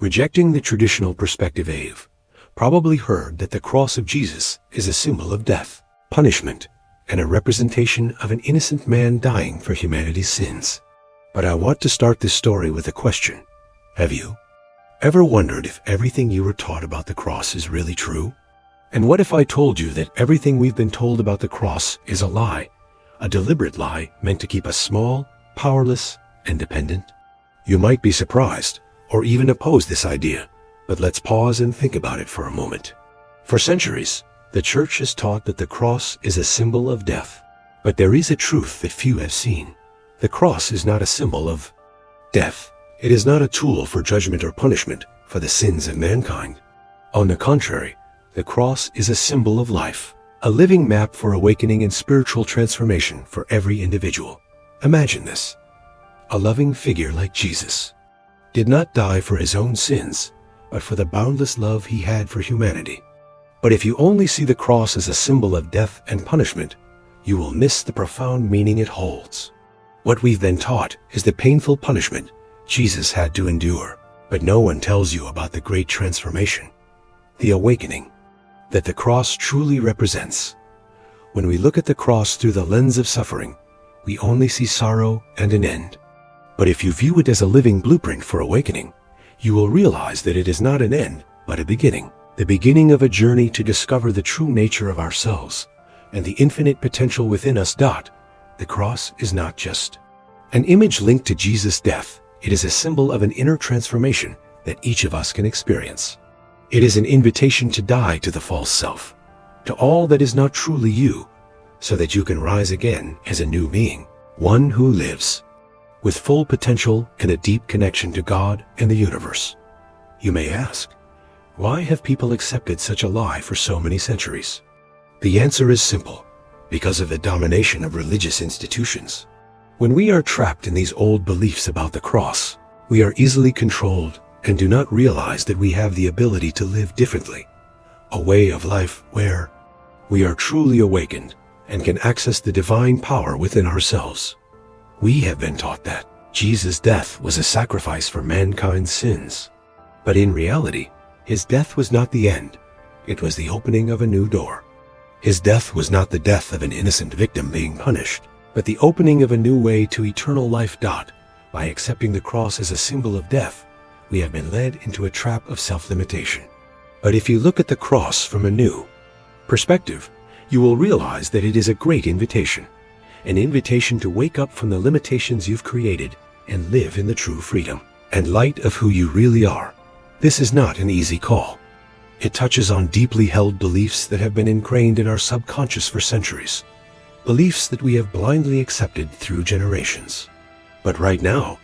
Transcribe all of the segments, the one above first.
Rejecting the traditional perspective, Eve probably heard that the cross of Jesus is a symbol of death, punishment, and a representation of an innocent man dying for humanity's sins. But I want to start this story with a question. Have you ever wondered if everything you were taught about the cross is really true? And what if I told you that everything we've been told about the cross is a lie, a deliberate lie meant to keep us small, powerless, and dependent? You might be surprised, or even oppose this idea, but let's pause and think about it for a moment. For centuries, the church has taught that the cross is a symbol of death. But there is a truth that few have seen. The cross is not a symbol of death. It is not a tool for judgment or punishment for the sins of mankind. On the contrary, the cross is a symbol of life, a living map for awakening and spiritual transformation for every individual. Imagine this. A loving figure like Jesus did not die for his own sins, but for the boundless love he had for humanity. But if you only see the cross as a symbol of death and punishment, you will miss the profound meaning it holds. What we've been taught is the painful punishment Jesus had to endure, but no one tells you about the great transformation, the awakening, that the cross truly represents. When we look at the cross through the lens of suffering, we only see sorrow and an end. But if you view it as a living blueprint for awakening, you will realize that it is not an end, but a beginning. The beginning of a journey to discover the true nature of ourselves and the infinite potential within us. The cross is not just an image linked to Jesus' death. It is a symbol of an inner transformation that each of us can experience. It is an invitation to die to the false self, to all that is not truly you, so that you can rise again as a new being, one who lives with full potential and a deep connection to God and the universe. You may ask, why have people accepted such a lie for so many centuries? The answer is simple: because of the domination of religious institutions. When we are trapped in these old beliefs about the cross, we are easily controlled and do not realize that we have the ability to live differently, a way of life where we are truly awakened and can access the divine power within ourselves. We have been taught that Jesus' death was a sacrifice for mankind's sins. But in reality, his death was not the end. It was the opening of a new door. His death was not the death of an innocent victim being punished, but the opening of a new way to eternal life. By accepting the cross as a symbol of death, we have been led into a trap of self-limitation. But if you look at the cross from a new perspective, you will realize that it is a great invitation, an invitation to wake up from the limitations you've created and live in the true freedom and light of who you really are. This is not an easy call. It touches on deeply held beliefs that have been ingrained in our subconscious for centuries, beliefs that we have blindly accepted through generations. But right now,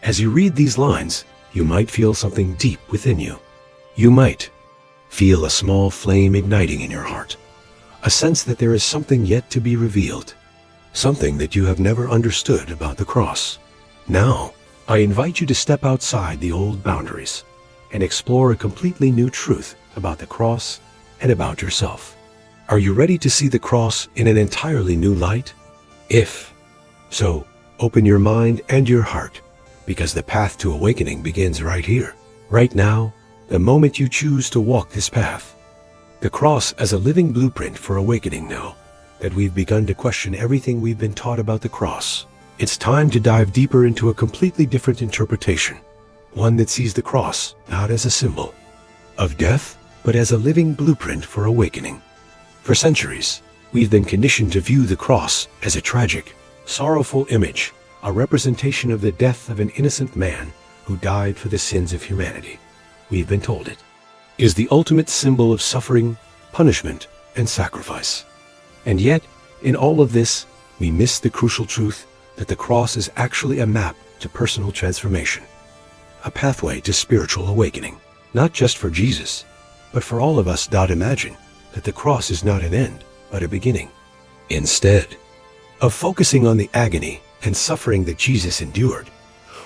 as you read these lines, you might feel something deep within you. You might feel a small flame igniting in your heart, a sense that there is something yet to be revealed, something that you have never understood about the cross. Now, I invite you to step outside the old boundaries and explore a completely new truth about the cross and about yourself. Are you ready to see the cross in an entirely new light? If so, open your mind and your heart, because the path to awakening begins right here, right now, the moment you choose to walk this path. The cross as a living blueprint for awakening. Now that we've begun to question everything we've been taught about the cross, it's time to dive deeper into a completely different interpretation, one that sees the cross not as a symbol of death, but as a living blueprint for awakening. For centuries, we've been conditioned to view the cross as a tragic, sorrowful image, a representation of the death of an innocent man who died for the sins of humanity. We've been told it is the ultimate symbol of suffering, punishment, and sacrifice. And yet, in all of this, we miss the crucial truth that the cross is actually a map to personal transformation, a pathway to spiritual awakening, not just for Jesus, but for all of us. Imagine that the cross is not an end, but a beginning. Instead of focusing on the agony and suffering that Jesus endured,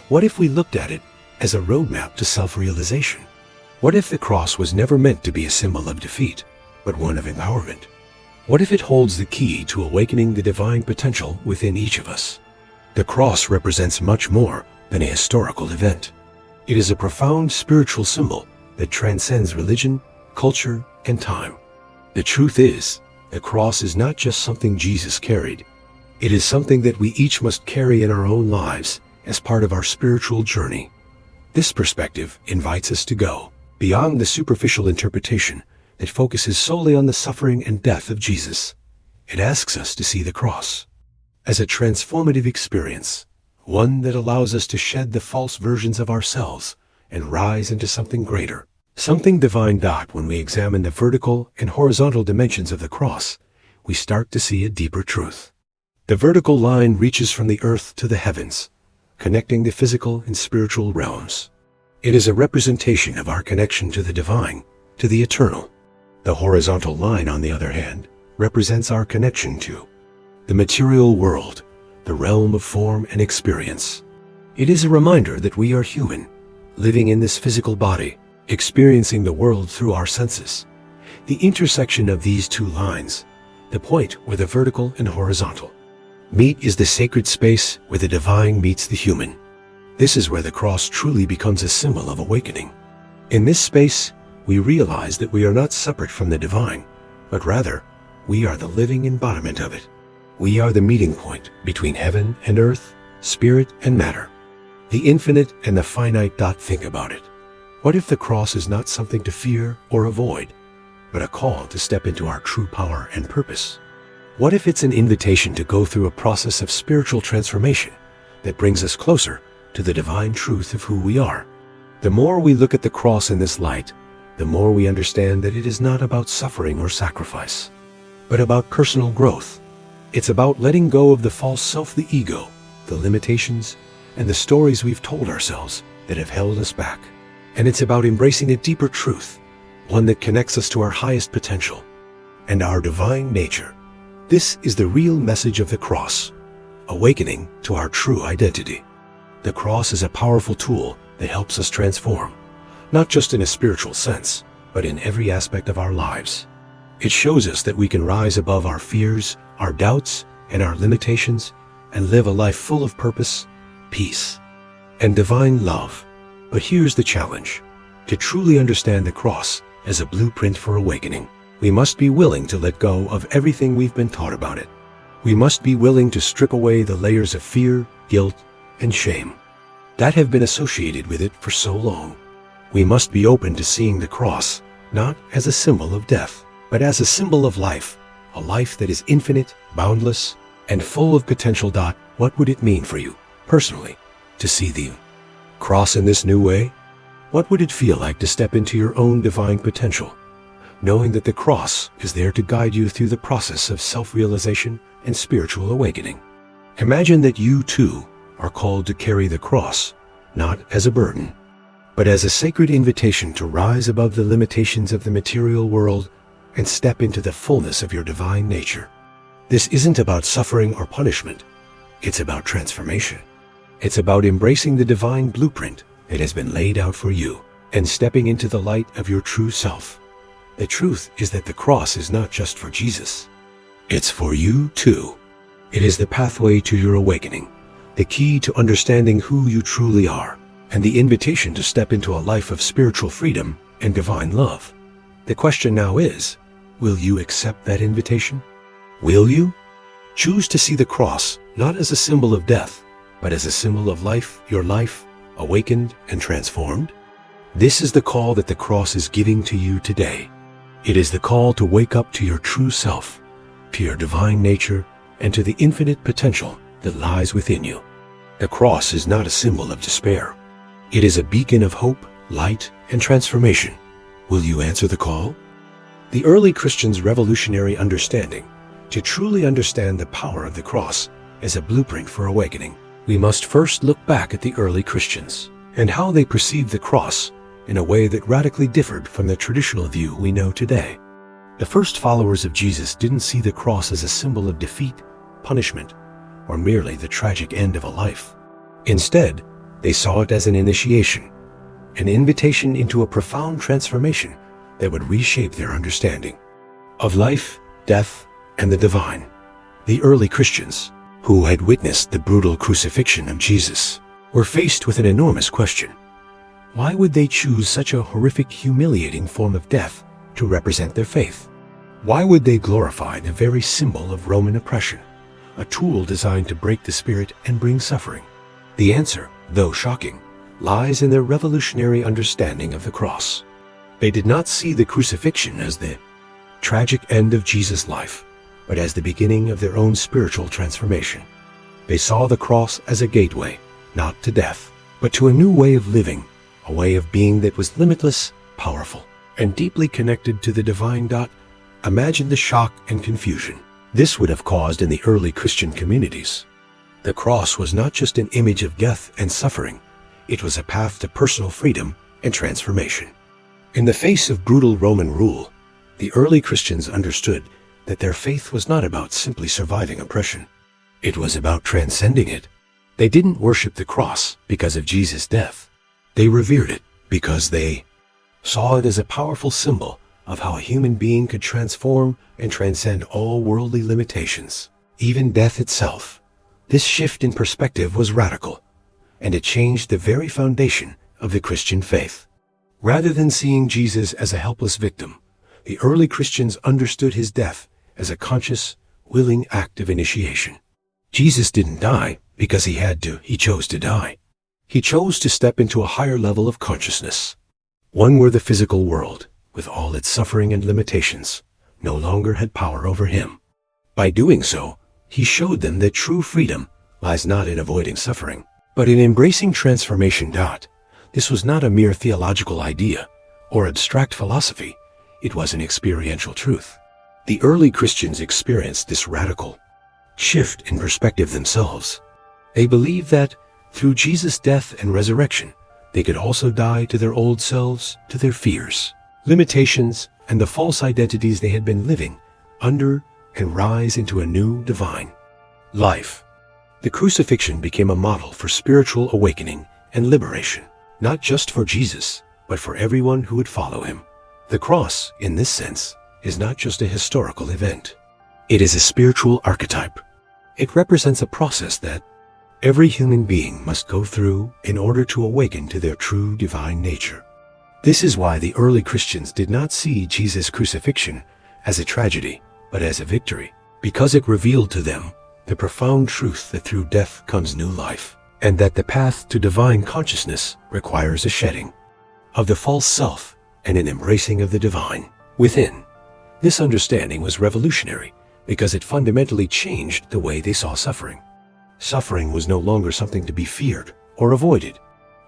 what if we looked at it as a roadmap to self-realization? What if the cross was never meant to be a symbol of defeat, but one of empowerment? What if it holds the key to awakening the divine potential within each of us? The cross represents much more than a historical event. It is a profound spiritual symbol that transcends religion, culture, and time. The truth is, the cross is not just something Jesus carried. It is something that we each must carry in our own lives as part of our spiritual journey. This perspective invites us to go beyond the superficial interpretation that focuses solely on the suffering and death of Jesus. It asks us to see the cross as a transformative experience, one that allows us to shed the false versions of ourselves and rise into something greater, something divine. When we examine the vertical and horizontal dimensions of the cross, we start to see a deeper truth. The vertical line reaches from the earth to the heavens, connecting the physical and spiritual realms. It is a representation of our connection to the divine, to the eternal. The horizontal line, on the other hand, represents our connection to the material world, the realm of form and experience. It is a reminder that we are human, living in this physical body, experiencing the world through our senses. The intersection of these two lines, the point where the vertical and horizontal meet, is the sacred space where the divine meets the human. This is where the cross truly becomes a symbol of awakening. In this space, we realize that we are not separate from the divine, but rather, we are the living embodiment of it. We are the meeting point between heaven and earth, spirit and matter, the infinite and the finite. Think about it. What if the cross is not something to fear or avoid, but a call to step into our true power and purpose? What if it's an invitation to go through a process of spiritual transformation that brings us closer to the divine truth of who we are? The more we look at the cross in this light, the more we understand that it is not about suffering or sacrifice, but about personal growth. It's about letting go of the false self, the ego, the limitations, and the stories we've told ourselves that have held us back. And it's about embracing a deeper truth, one that connects us to our highest potential and our divine nature. This is the real message of the cross, awakening to our true identity. The cross is a powerful tool that helps us transform, not just in a spiritual sense, but in every aspect of our lives. It shows us that we can rise above our fears, our doubts, and our limitations, and live a life full of purpose, peace, and divine love. But here's the challenge. To truly understand the cross as a blueprint for awakening, we must be willing to let go of everything we've been taught about it. We must be willing to strip away the layers of fear, guilt, and shame that have been associated with it for so long. We must be open to seeing the cross not as a symbol of death, but as a symbol of life, a life that is infinite, boundless, and full of potential. What would it mean for you, personally, to see the cross in this new way? What would it feel like to step into your own divine potential, knowing that the cross is there to guide you through the process of self-realization and spiritual awakening? Imagine that you, too, are called to carry the cross, not as a burden, but as a sacred invitation to rise above the limitations of the material world and step into the fullness of your divine nature. This isn't about suffering or punishment. It's about transformation. It's about embracing the divine blueprint that has been laid out for you and stepping into the light of your true self. The truth is that the cross is not just for Jesus. It's for you too. It is the pathway to your awakening, the key to understanding who you truly are, and the invitation to step into a life of spiritual freedom and divine love. The question now is, will you accept that invitation? Will you choose to see the cross not as a symbol of death, but as a symbol of life, your life, awakened and transformed? This is the call that the cross is giving to you today. It is the call to wake up to your true self, to your divine nature, and to the infinite potential that lies within you. The cross is not a symbol of despair. It is a beacon of hope, light, and transformation. Will you answer the call? The early Christians' revolutionary understanding. To truly understand the power of the cross as a blueprint for awakening, we must first look back at the early Christians and how they perceived the cross in a way that radically differed from the traditional view we know today. The first followers of Jesus didn't see the cross as a symbol of defeat, punishment, or merely the tragic end of a life. Instead, they saw it as an initiation, an invitation into a profound transformation that would reshape their understanding of life, death, and the divine. The early Christians, who had witnessed the brutal crucifixion of Jesus, were faced with an enormous question. Why would they choose such a horrific, humiliating form of death to represent their faith? Why would they glorify the very symbol of Roman oppression, a tool designed to break the spirit and bring suffering? The answer, though shocking, lies in their revolutionary understanding of the cross. They did not see the crucifixion as the tragic end of Jesus' life, but as the beginning of their own spiritual transformation. They saw the cross as a gateway, not to death, but to a new way of living, a way of being that was limitless, powerful, and deeply connected to the divine. Imagine the shock and confusion this would have caused in the early Christian communities. The cross was not just an image of death and suffering, it was a path to personal freedom and transformation. In the face of brutal Roman rule, the early Christians understood that their faith was not about simply surviving oppression. It was about transcending it. They didn't worship the cross because of Jesus' death. They revered it because they saw it as a powerful symbol of how a human being could transform and transcend all worldly limitations, even death itself. This shift in perspective was radical, and it changed the very foundation of the Christian faith. Rather than seeing Jesus as a helpless victim, the early Christians understood his death as a conscious, willing act of initiation. Jesus didn't die because he had to. He chose to die. He chose to step into a higher level of consciousness, one where the physical world, with all its suffering and limitations, no longer had power over him. By doing so, he showed them that true freedom lies not in avoiding suffering, but in embracing transformation. This was not a mere theological idea or abstract philosophy. It was an experiential truth. The early Christians experienced this radical shift in perspective themselves. They believed that through Jesus' death and resurrection, they could also die to their old selves, to their fears, limitations, and the false identities they had been living under, and rise into a new divine life. The crucifixion became a model for spiritual awakening and liberation, not just for Jesus, but for everyone who would follow him. The cross, in this sense, is not just a historical event. It is a spiritual archetype. It represents a process that every human being must go through in order to awaken to their true divine nature. This is why the early Christians did not see Jesus' crucifixion as a tragedy, but as a victory, because it revealed to them the profound truth that through death comes new life, and that the path to divine consciousness requires a shedding of the false self and an embracing of the divine within. This understanding was revolutionary because it fundamentally changed the way they saw suffering. Suffering was no longer something to be feared or avoided.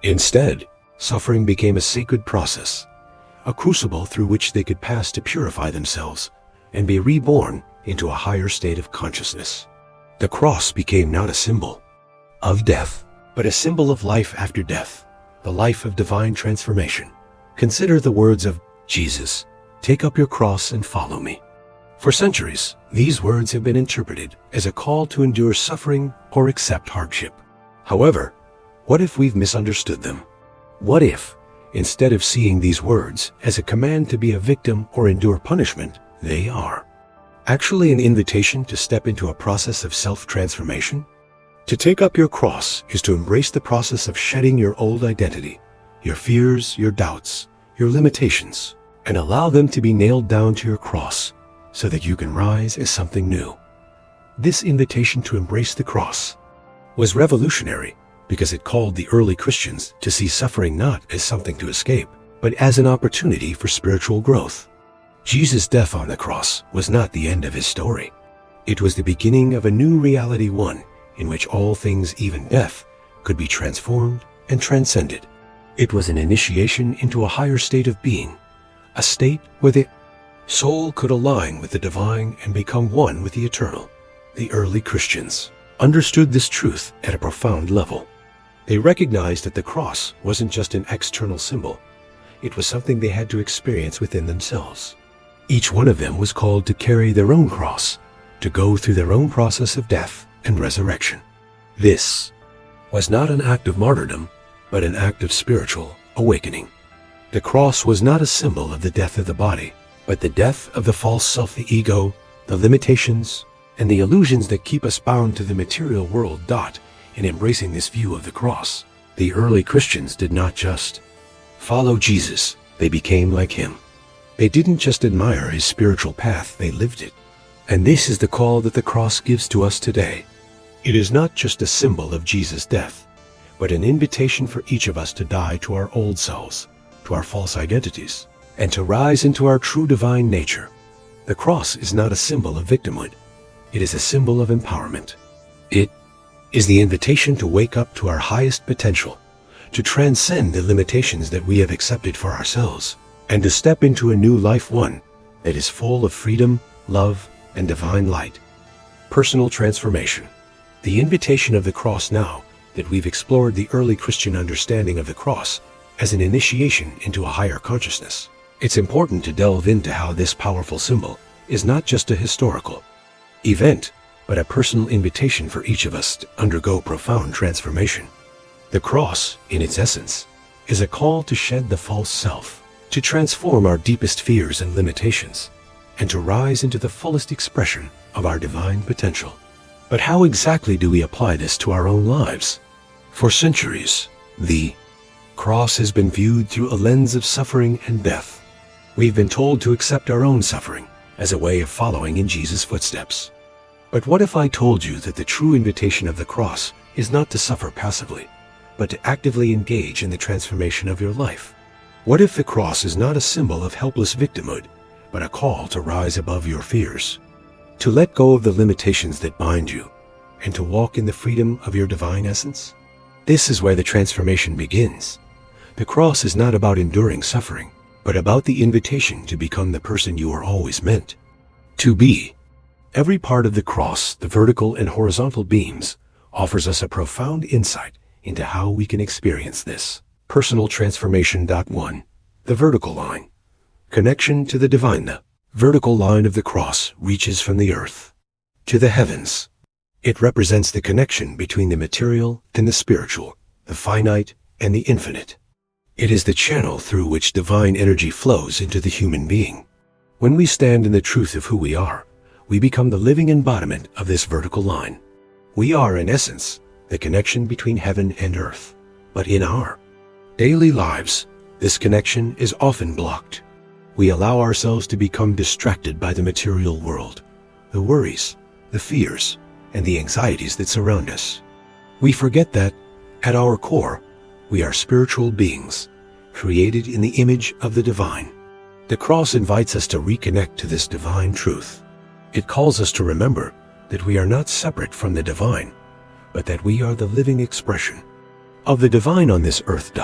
Instead, suffering became a sacred process, a crucible through which they could pass to purify themselves and be reborn into a higher state of consciousness. The cross became not a symbol of death, but a symbol of life after death, the life of divine transformation. Consider the words of Jesus, "Take up your cross and follow me." For centuries, these words have been interpreted as a call to endure suffering or accept hardship. However, what if we've misunderstood them? What if, instead of seeing these words as a command to be a victim or endure punishment, they are actually an invitation to step into a process of self-transformation? To take up your cross is to embrace the process of shedding your old identity, your fears, your doubts, your limitations, and allow them to be nailed down to your cross so that you can rise as something new. This invitation to embrace the cross was revolutionary because it called the early Christians to see suffering not as something to escape, but as an opportunity for spiritual growth. Jesus' death on the cross was not the end of his story. It was the beginning of a new reality, one in which all things, even death, could be transformed and transcended. It was an initiation into a higher state of being, a state where the soul could align with the divine and become one with the eternal. The early Christians understood this truth at a profound level. They recognized that the cross wasn't just an external symbol. It was something they had to experience within themselves. Each one of them was called to carry their own cross, to go through their own process of death and resurrection. This was not an act of martyrdom, but an act of spiritual awakening. The cross was not a symbol of the death of the body, but the death of the false self, the ego, the limitations, and the illusions that keep us bound to the material world. In embracing this view of the cross, the early Christians did not just follow Jesus, they became like him. They didn't just admire his spiritual path, they lived it. And this is the call that the cross gives to us today. It is not just a symbol of Jesus' death, but an invitation for each of us to die to our old selves, to our false identities, and to rise into our true divine nature. The cross is not a symbol of victimhood. It is a symbol of empowerment. It is the invitation to wake up to our highest potential, to transcend the limitations that we have accepted for ourselves, and to step into a new life, one that is full of freedom, love, and divine light. Personal transformation. The invitation of the cross. Now that we've explored the early Christian understanding of the cross as an initiation into a higher consciousness, it's important to delve into how this powerful symbol is not just a historical event, but a personal invitation for each of us to undergo profound transformation. The cross, in its essence, is a call to shed the false self, to transform our deepest fears and limitations, and to rise into the fullest expression of our divine potential. But how exactly do we apply this to our own lives? For centuries, the cross has been viewed through a lens of suffering and death. We've been told to accept our own suffering as a way of following in Jesus' footsteps. But what if I told you that the true invitation of the cross is not to suffer passively, but to actively engage in the transformation of your life? What if the cross is not a symbol of helpless victimhood, but a call to rise above your fears, to let go of the limitations that bind you, and to walk in the freedom of your divine essence? This is where the transformation begins. The cross is not about enduring suffering, but about the invitation to become the person you were always meant to be. Every part of the cross, the vertical and horizontal beams, offers us a profound insight into how we can experience this. Personal transformation. 1. The vertical line. Connection to the divine. The vertical line of the cross reaches from the earth to the heavens. It represents the connection between the material and the spiritual, the finite and the infinite. It is the channel through which divine energy flows into the human being. When we stand in the truth of who we are, we become the living embodiment of this vertical line. We are, in essence, the connection between heaven and earth. But in our daily lives, this connection is often blocked. We allow ourselves to become distracted by the material world, the worries, the fears, and the anxieties that surround us. We forget that, at our core, we are spiritual beings, created in the image of the divine. The cross invites us to reconnect to this divine truth. It calls us to remember that we are not separate from the divine, but that we are the living expression of the divine on this earth.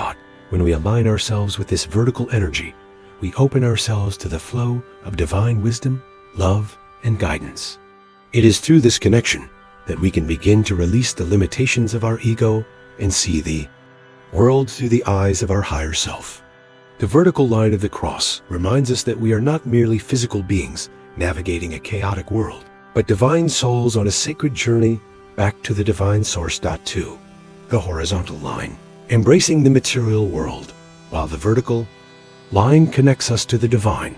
When we align ourselves with this vertical energy, we open ourselves to the flow of divine wisdom, love, and guidance. It is through this connection that we can begin to release the limitations of our ego and see the world through the eyes of our higher self. The vertical line of the cross reminds us that we are not merely physical beings navigating a chaotic world, but divine souls on a sacred journey back to the divine source. 2. The horizontal line. Embracing the material world. While the vertical line connects us to the divine,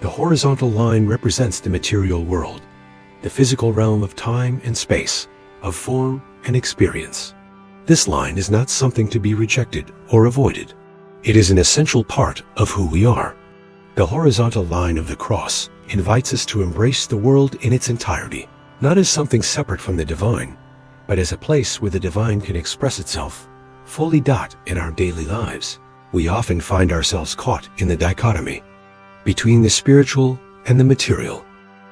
the horizontal line represents the material world, the physical realm of time and space, of form and experience. This line is not something to be rejected or avoided. It is an essential part of who we are. The horizontal line of the cross invites us to embrace the world in its entirety, not as something separate from the divine, but as a place where the divine can express itself fully. In our daily lives, we often find ourselves caught in the dichotomy between the spiritual and the material.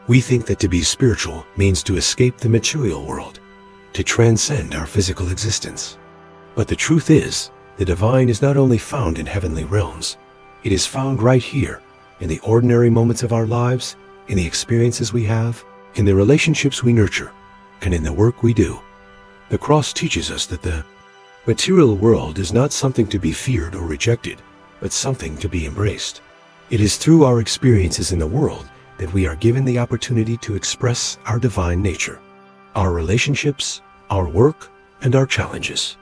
We think that to be spiritual means to escape the material world, to transcend our physical existence. But the truth is, the divine is not only found in heavenly realms, it is found right here, in the ordinary moments of our lives, in the experiences we have, in the relationships we nurture, and in the work we do. The cross teaches us that the material world is not something to be feared or rejected, but something to be embraced. It is through our experiences in the world that we are given the opportunity to express our divine nature. Our relationships, our work, and our challenges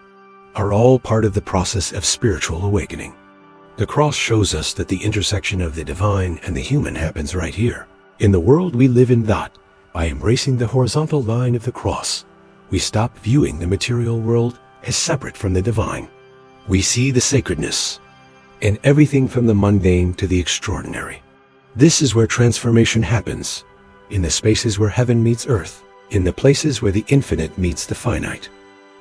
are all part of the process of spiritual awakening. The cross shows us that the intersection of the divine and the human happens right here, in the world we live in. By embracing the horizontal line of the cross, we stop viewing the material world as separate from the divine. We see the sacredness and everything from the mundane to the extraordinary. This is where transformation happens, in the spaces where heaven meets earth, in the places where the infinite meets the finite.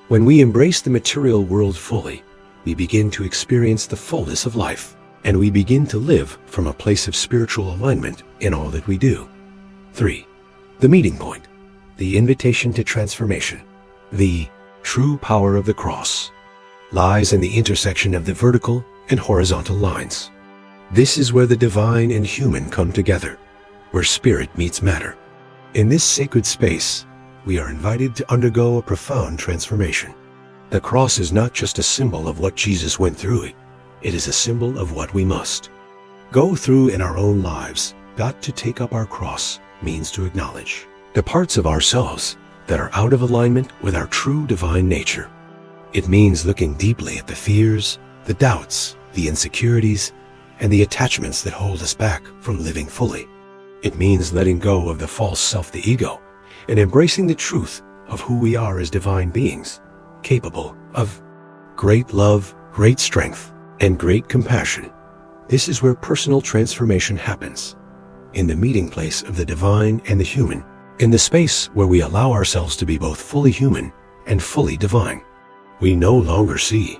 When we embrace the material world fully, we begin to experience the fullness of life, and we begin to live from a place of spiritual alignment in all that we do. 3. The meeting point, the invitation to transformation. The true power of the cross lies in the intersection of the vertical and horizontal lines. This is where the divine and human come together, where spirit meets matter. In this sacred space, we are invited to undergo a profound transformation. The cross is not just a symbol of what Jesus went through, it is a symbol of what we must go through in our own lives. Got to take up our cross means to acknowledge the parts of ourselves that are out of alignment with our true divine nature. It means looking deeply at the fears, the doubts, the insecurities, and the attachments that hold us back from living fully. It means letting go of the false self, the ego, and embracing the truth of who we are as divine beings, capable of great love, great strength, and great compassion. This is where personal transformation happens, in the meeting place of the divine and the human, in the space where we allow ourselves to be both fully human and fully divine. We no longer see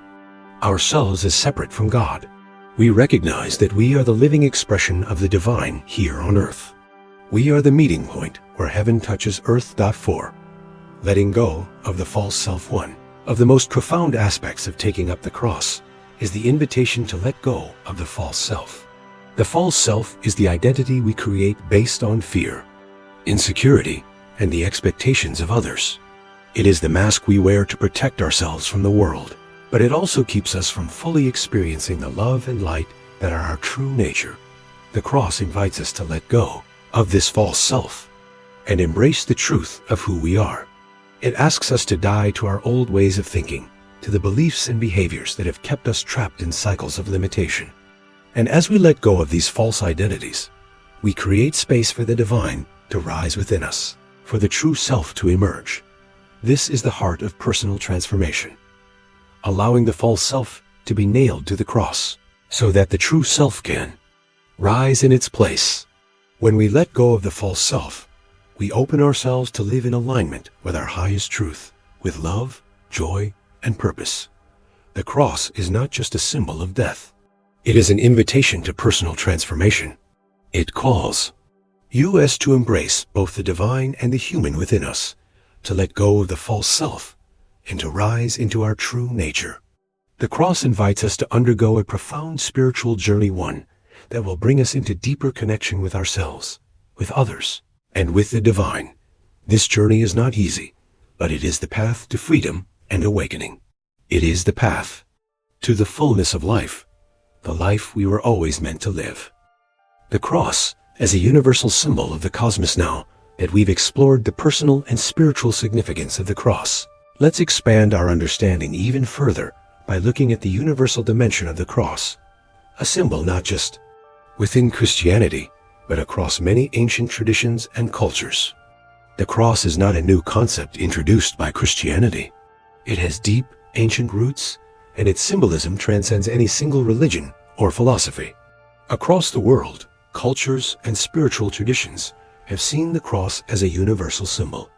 ourselves as separate from God. We recognize that we are the living expression of the divine here on earth. We are the meeting point where heaven touches earth. 4. Letting go of the false self. One of the most profound aspects of taking up the cross is the invitation to let go of the false self. The false self is the identity we create based on fear, insecurity, and the expectations of others. It is the mask we wear to protect ourselves from the world, but it also keeps us from fully experiencing the love and light that are our true nature. The cross invites us to let go of this false self and embrace the truth of who we are. It asks us to die to our old ways of thinking, to the beliefs and behaviors that have kept us trapped in cycles of limitation. And as we let go of these false identities, we create space for the divine to rise within us, for the true self to emerge. This is the heart of personal transformation, allowing the false self to be nailed to the cross so that the true self can rise in its place. When we let go of the false self, we open ourselves to live in alignment with our highest truth, with love, joy, and purpose. The cross is not just a symbol of death. It is an invitation to personal transformation. It calls us to embrace both the divine and the human within us, to let go of the false self, and to rise into our true nature. The cross invites us to undergo a profound spiritual journey, one that will bring us into deeper connection with ourselves, with others, and with the divine. This journey is not easy, but it is the path to freedom and awakening. It is the path to the fullness of life, the life we were always meant to live. The cross, as a universal symbol of the cosmos. Now that we've explored the personal and spiritual significance of the cross, let's expand our understanding even further by looking at the universal dimension of the cross, a symbol not just within Christianity, but across many ancient traditions and cultures. The cross is not a new concept introduced by Christianity. It has deep, ancient roots, and its symbolism transcends any single religion or philosophy. Across the world, cultures and spiritual traditions have seen the cross as a universal symbol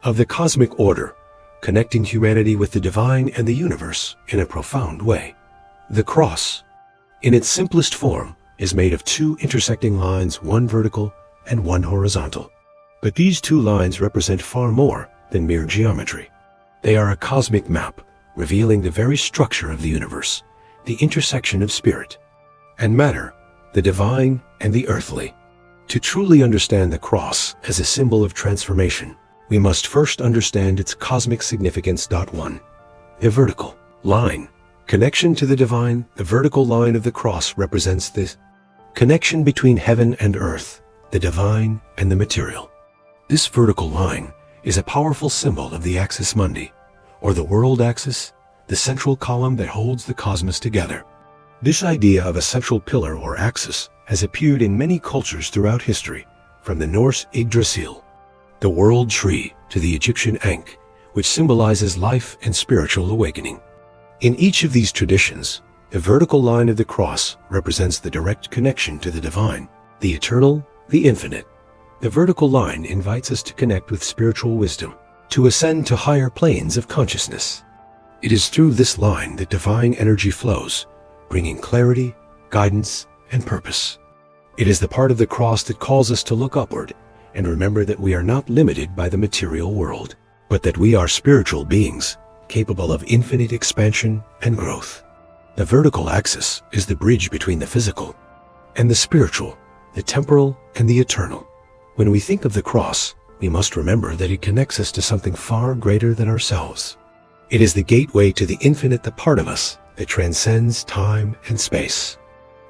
of the cosmic order, connecting humanity with the divine and the universe in a profound way. The cross, in its simplest form, is made of two intersecting lines, one vertical and one horizontal. But these two lines represent far more than mere geometry. They are a cosmic map, revealing the very structure of the universe, the intersection of spirit and matter, the divine and the earthly. To truly understand the cross as a symbol of transformation, we must first understand its cosmic significance. 1. The vertical line. Connection to the divine. The vertical line of the cross represents the connection between heaven and earth, the divine and the material. This vertical line is a powerful symbol of the axis mundi, or the world axis, the central column that holds the cosmos together. This idea of a central pillar or axis has appeared in many cultures throughout history, from the Norse Yggdrasil, the world tree, to the Egyptian Ankh, which symbolizes life and spiritual awakening. In each of these traditions, The vertical line of the cross represents the direct connection to the divine, the eternal, the infinite. The vertical line invites us to connect with spiritual wisdom, to ascend to higher planes of consciousness. It is through this line that divine energy flows, bringing clarity, guidance, and purpose. It is the part of the cross that calls us to look upward and remember that we are not limited by the material world, but that we are spiritual beings capable of infinite expansion and growth. The vertical axis is the bridge between the physical and the spiritual, the temporal and the eternal. When we think of the cross, we must remember that it connects us to something far greater than ourselves. It is the gateway to the infinite, the part of us that transcends time and space.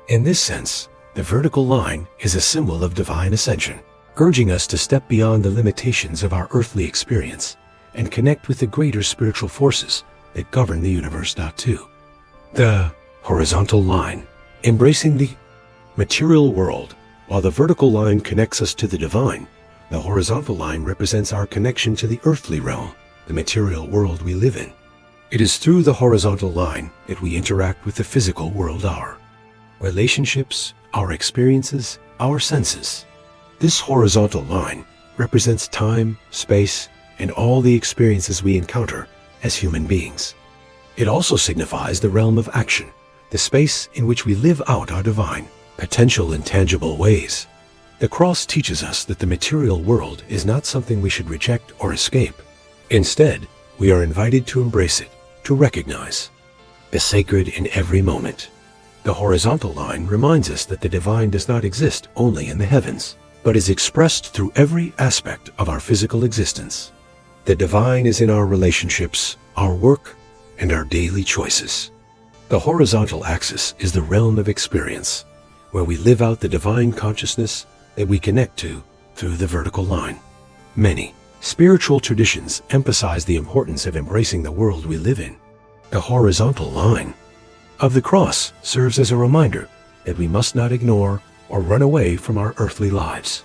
In this sense, the vertical line is a symbol of divine ascension, urging us to step beyond the limitations of our earthly experience and connect with the greater spiritual forces that govern the universe. 2. The horizontal line, embracing the material world. While the vertical line connects us to the divine, the horizontal line represents our connection to the earthly realm, the material world we live in. It is through the horizontal line that we interact with the physical world, our relationships, our experiences, our senses. This horizontal line represents time, space, and all the experiences we encounter as human beings. It also signifies the realm of action, the space in which we live out our divine potential in tangible ways. The cross teaches us that the material world is not something we should reject or escape. Instead, we are invited to embrace it, to recognize the sacred in every moment. The horizontal line reminds us that the divine does not exist only in the heavens, but is expressed through every aspect of our physical existence. The divine is in our relationships, our work, and our daily choices. The horizontal axis is the realm of experience, where we live out the divine consciousness that we connect to through the vertical line. Many spiritual traditions emphasize the importance of embracing the world we live in. The horizontal line of the cross serves as a reminder that we must not ignore or run away from our earthly lives.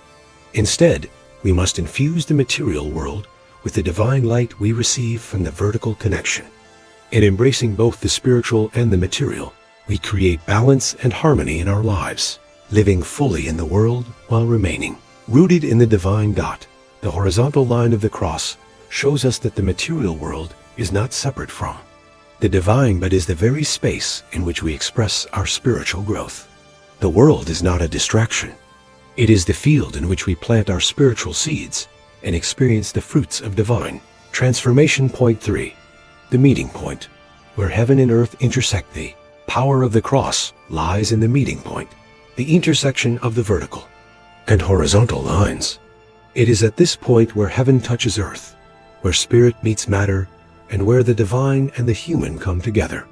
Instead, we must infuse the material world with the divine light we receive from the vertical connection. In embracing both the spiritual and the material, we create balance and harmony in our lives, living fully in the world while remaining rooted in the divine. The horizontal line of the cross shows us that the material world is not separate from the divine, but is the very space in which we express our spiritual growth. The world is not a distraction. It is the field in which we plant our spiritual seeds and experience the fruits of divine transformation. 3. The meeting point, where heaven and earth intersect. The power of the cross lies in the meeting point, the intersection of the vertical and horizontal lines. It is at this point where heaven touches earth, where spirit meets matter, and where the divine and the human come together.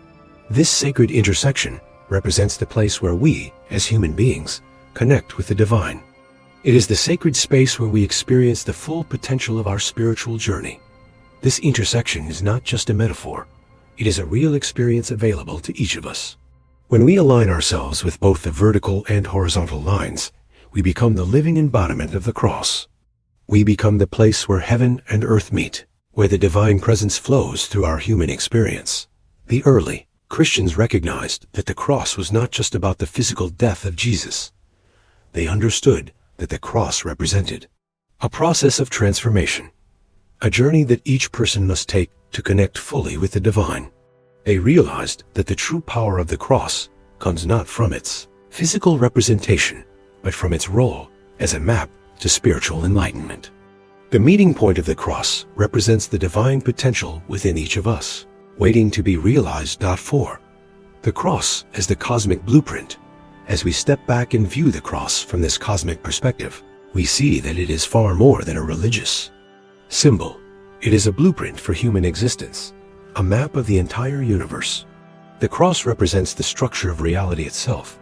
This sacred intersection represents the place where we, as human beings, connect with the divine. It is the sacred space where we experience the full potential of our spiritual journey. This intersection is not just a metaphor. It is a real experience available to each of us. When we align ourselves with both the vertical and horizontal lines, we become the living embodiment of the cross. We become the place where heaven and earth meet, where the divine presence flows through our human experience. The early Christians recognized that the cross was not just about the physical death of Jesus. They understood that the cross represented a process of transformation, a journey that each person must take to connect fully with the divine. They realized that the true power of the cross comes not from its physical representation, but from its role as a map to spiritual enlightenment. The meeting point of the cross represents the divine potential within each of us, waiting to be realized. 4. The cross as the cosmic blueprint. As we step back and view the cross from this cosmic perspective, we see that it is far more than a religious symbol. It is a blueprint for human existence, a map of the entire universe. The cross represents the structure of reality itself,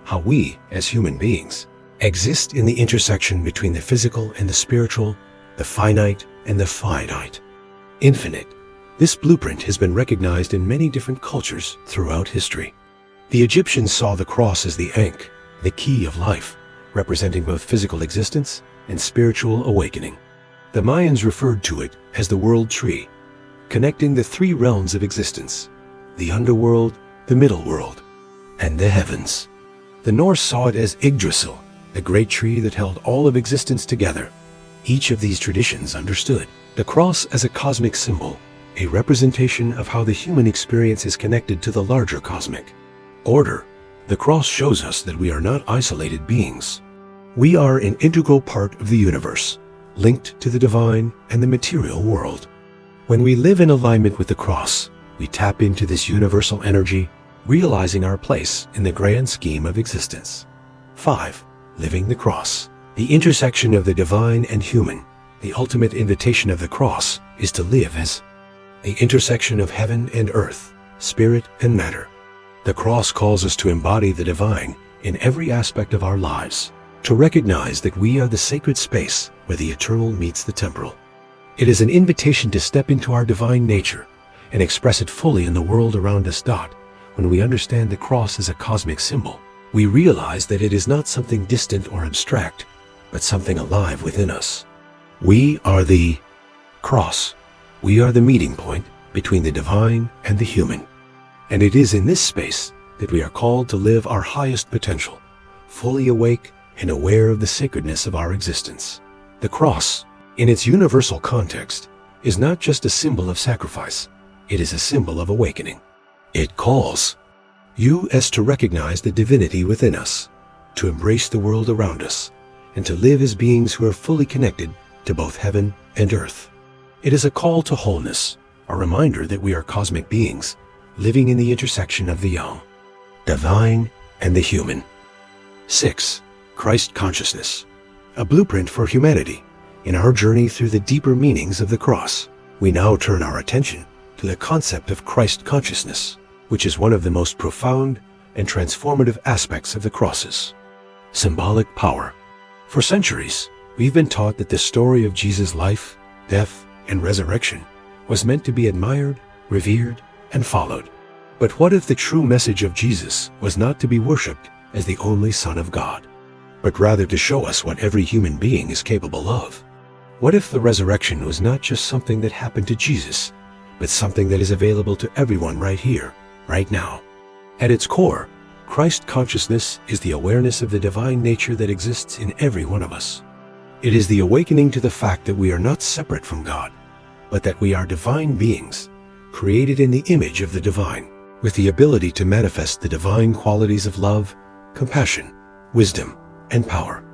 how we, as human beings, exist in the intersection between the physical and the spiritual, the finite and the finite. Infinite. This blueprint has been recognized in many different cultures throughout history. The Egyptians saw the cross as the Ankh, the key of life, representing both physical existence and spiritual awakening. The Mayans referred to it as the world tree, connecting the three realms of existence, the underworld, the middle world, and the heavens. The Norse saw it as Yggdrasil, the great tree that held all of existence together. Each of these traditions understood the cross as a cosmic symbol, a representation of how the human experience is connected to the larger cosmic order. The cross shows us that we are not isolated beings. We are an integral part of the universe, linked to the divine and the material world. When we live in alignment with the cross, we tap into this universal energy, realizing our place in the grand scheme of existence. 5. Living the cross. The intersection of the divine and human. The ultimate invitation of the cross is to live as the intersection of heaven and earth, spirit and matter. The cross calls us to embody the divine in every aspect of our lives, to recognize that we are the sacred space where the eternal meets the temporal. It is an invitation to step into our divine nature and express it fully in the world around us. When we understand the cross as a cosmic symbol, we realize that it is not something distant or abstract, but something alive within us. We are the cross. We are the meeting point between the divine and the human. And it is in this space that we are called to live our highest potential, fully awake and aware of the sacredness of our existence. The cross, in its universal context, is not just a symbol of sacrifice. It is a symbol of awakening. It calls you as to recognize the divinity within us, to embrace the world around us, and to live as beings who are fully connected to both heaven and earth. It is a call to wholeness, a reminder that we are cosmic beings living in the intersection of the divine and the human. 6. Christ consciousness. A blueprint for humanity. In our journey through the deeper meanings of the cross, we now turn our attention to the concept of Christ consciousness, which is one of the most profound and transformative aspects of the cross's symbolic power. For centuries, we've been taught that the story of Jesus' life, death, and resurrection was meant to be admired, revered, and followed. But what if the true message of Jesus was not to be worshipped as the only Son of God, but rather to show us what every human being is capable of? What if the resurrection was not just something that happened to Jesus, but something that is available to everyone right here, right now? At its core, Christ consciousness is the awareness of the divine nature that exists in every one of us. It is the awakening to the fact that we are not separate from God, but that we are divine beings, created in the image of the divine, with the ability to manifest the divine qualities of love, compassion, wisdom, and power.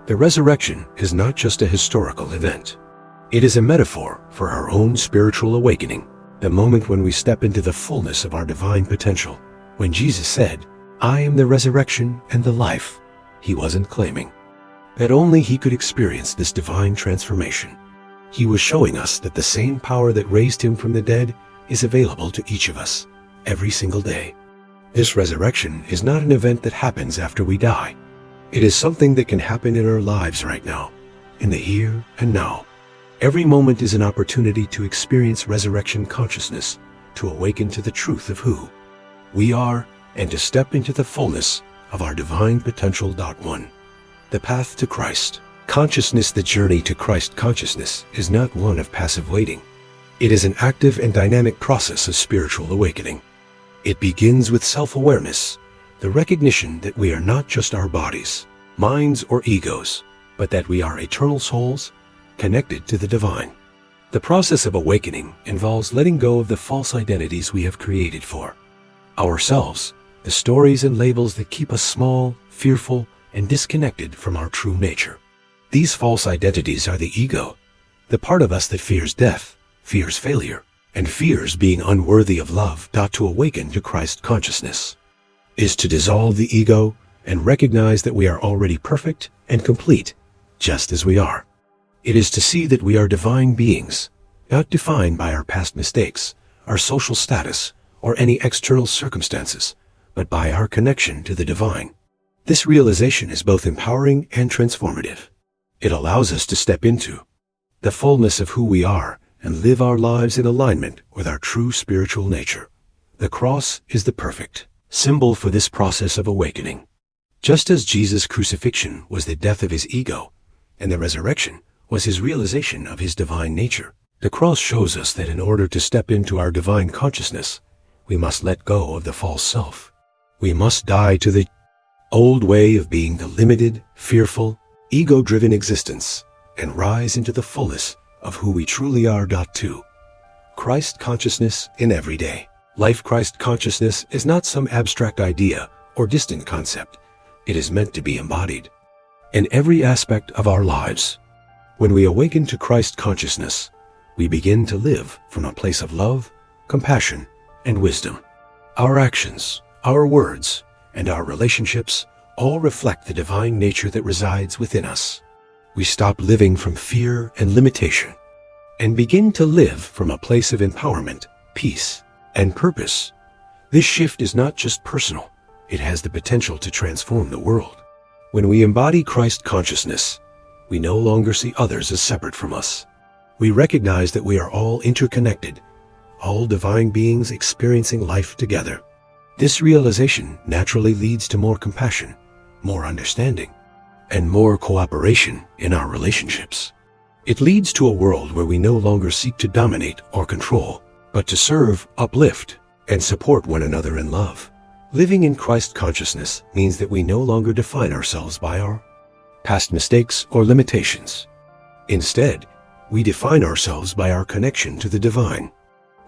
The resurrection is not just a historical event. It is a metaphor for our own spiritual awakening, the moment when we step into the fullness of our divine potential. When Jesus said, "I am the resurrection and the life," he wasn't claiming that only he could experience this divine transformation. He was showing us that the same power that raised him from the dead is available to each of us, every single day. This resurrection is not an event that happens after we die. It is something that can happen in our lives right now, in the here and now. Every moment is an opportunity to experience resurrection consciousness, to awaken to the truth of who we are, and to step into the fullness of our divine potential. 1. The path to Christ consciousness. The journey to Christ consciousness is not one of passive waiting. It is an active and dynamic process of spiritual awakening. It begins with self-awareness, the recognition that we are not just our bodies, minds, or egos, but that we are eternal souls connected to the divine. The process of awakening involves letting go of the false identities we have created for ourselves, the stories and labels that keep us small, fearful, and disconnected from our true nature. These false identities are the ego, the part of us that fears death, fears failure, and fears being unworthy of love. To awaken to Christ consciousness is to dissolve the ego and recognize that we are already perfect and complete, just as we are. It is to see that we are divine beings, not defined by our past mistakes, our social status, or any external circumstances, but by our connection to the divine. This realization is both empowering and transformative. It allows us to step into the fullness of who we are and live our lives in alignment with our true spiritual nature. The cross is the perfect symbol for this process of awakening. Just as Jesus' crucifixion was the death of his ego, and the resurrection was his realization of his divine nature, the cross shows us that in order to step into our divine consciousness, we must let go of the false self. We must die to the old way of being the limited, fearful, ego-driven existence and rise into the fullness of who we truly are. 2. Christ consciousness in everyday life. Christ consciousness is not some abstract idea or distant concept. It is meant to be embodied in every aspect of our lives. When we awaken to Christ consciousness, we begin to live from a place of love, compassion, and wisdom. Our actions, our words, and our relationships all reflect the divine nature that resides within us. We stop living from fear and limitation and begin to live from a place of empowerment, peace, and purpose. This shift is not just personal, it has the potential to transform the world. When we embody Christ consciousness, we no longer see others as separate from us. We recognize that we are all interconnected, all divine beings experiencing life together. This realization naturally leads to more compassion, more understanding, and more cooperation in our relationships. It leads to a world where we no longer seek to dominate or control, but to serve, uplift, and support one another in love. Living in Christ consciousness means that we no longer define ourselves by our past mistakes or limitations. Instead, we define ourselves by our connection to the divine.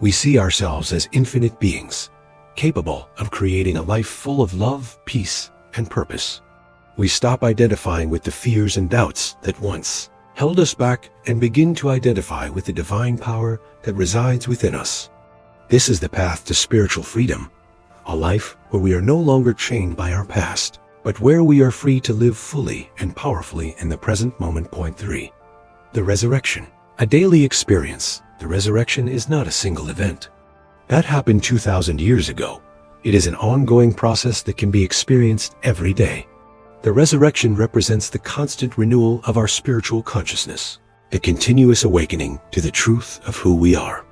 We see ourselves as infinite beings, capable of creating a life full of love, peace, and purpose. We stop identifying with the fears and doubts that once held us back and begin to identify with the divine power that resides within us. This is the path to spiritual freedom, a life where we are no longer chained by our past, but where we are free to live fully and powerfully in the present moment. 3. The resurrection. A daily experience. The resurrection is not a single event that happened 2,000 years ago. It is an ongoing process that can be experienced every day. The resurrection represents the constant renewal of our spiritual consciousness, a continuous awakening to the truth of who we are.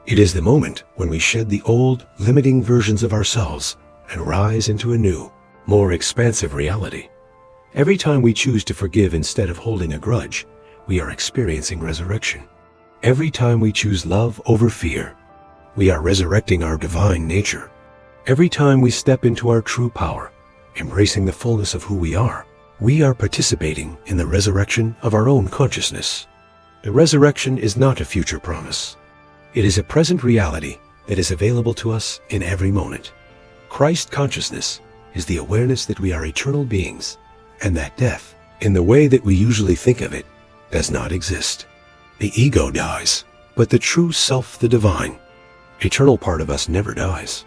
It is the moment when we shed the old, limiting versions of ourselves and rise into a new, more expansive reality. Every time we choose to forgive instead of holding a grudge, we are experiencing resurrection. Every time we choose love over fear, we are resurrecting our divine nature. Every time we step into our true power, embracing the fullness of who we are participating in the resurrection of our own consciousness. The resurrection is not a future promise. It is a present reality that is available to us in every moment. Christ consciousness is the awareness that we are eternal beings and that death, in the way that we usually think of it, does not exist. The ego dies, but the true self, the divine, eternal part of us never dies.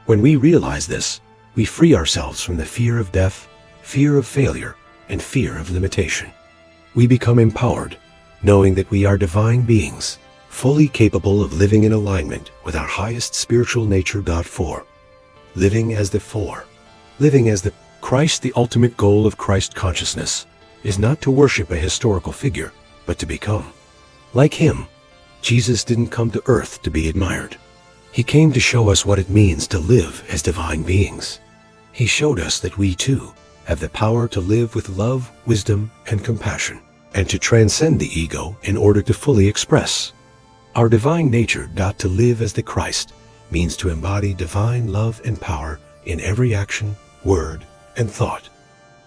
When we realize this, we free ourselves from the fear of death, fear of failure, and fear of limitation. We become empowered, knowing that we are divine beings, fully capable of living in alignment with our highest spiritual nature. 4. Living as the Christ. The ultimate goal of Christ consciousness is not to worship a historical figure, but to become like him. Jesus didn't come to earth to be admired. He came to show us what it means to live as divine beings. He showed us that we too have the power to live with love, wisdom, and compassion, and to transcend the ego in order to fully express our divine nature. To live as the Christ means to embody divine love and power in every action, word, and thought.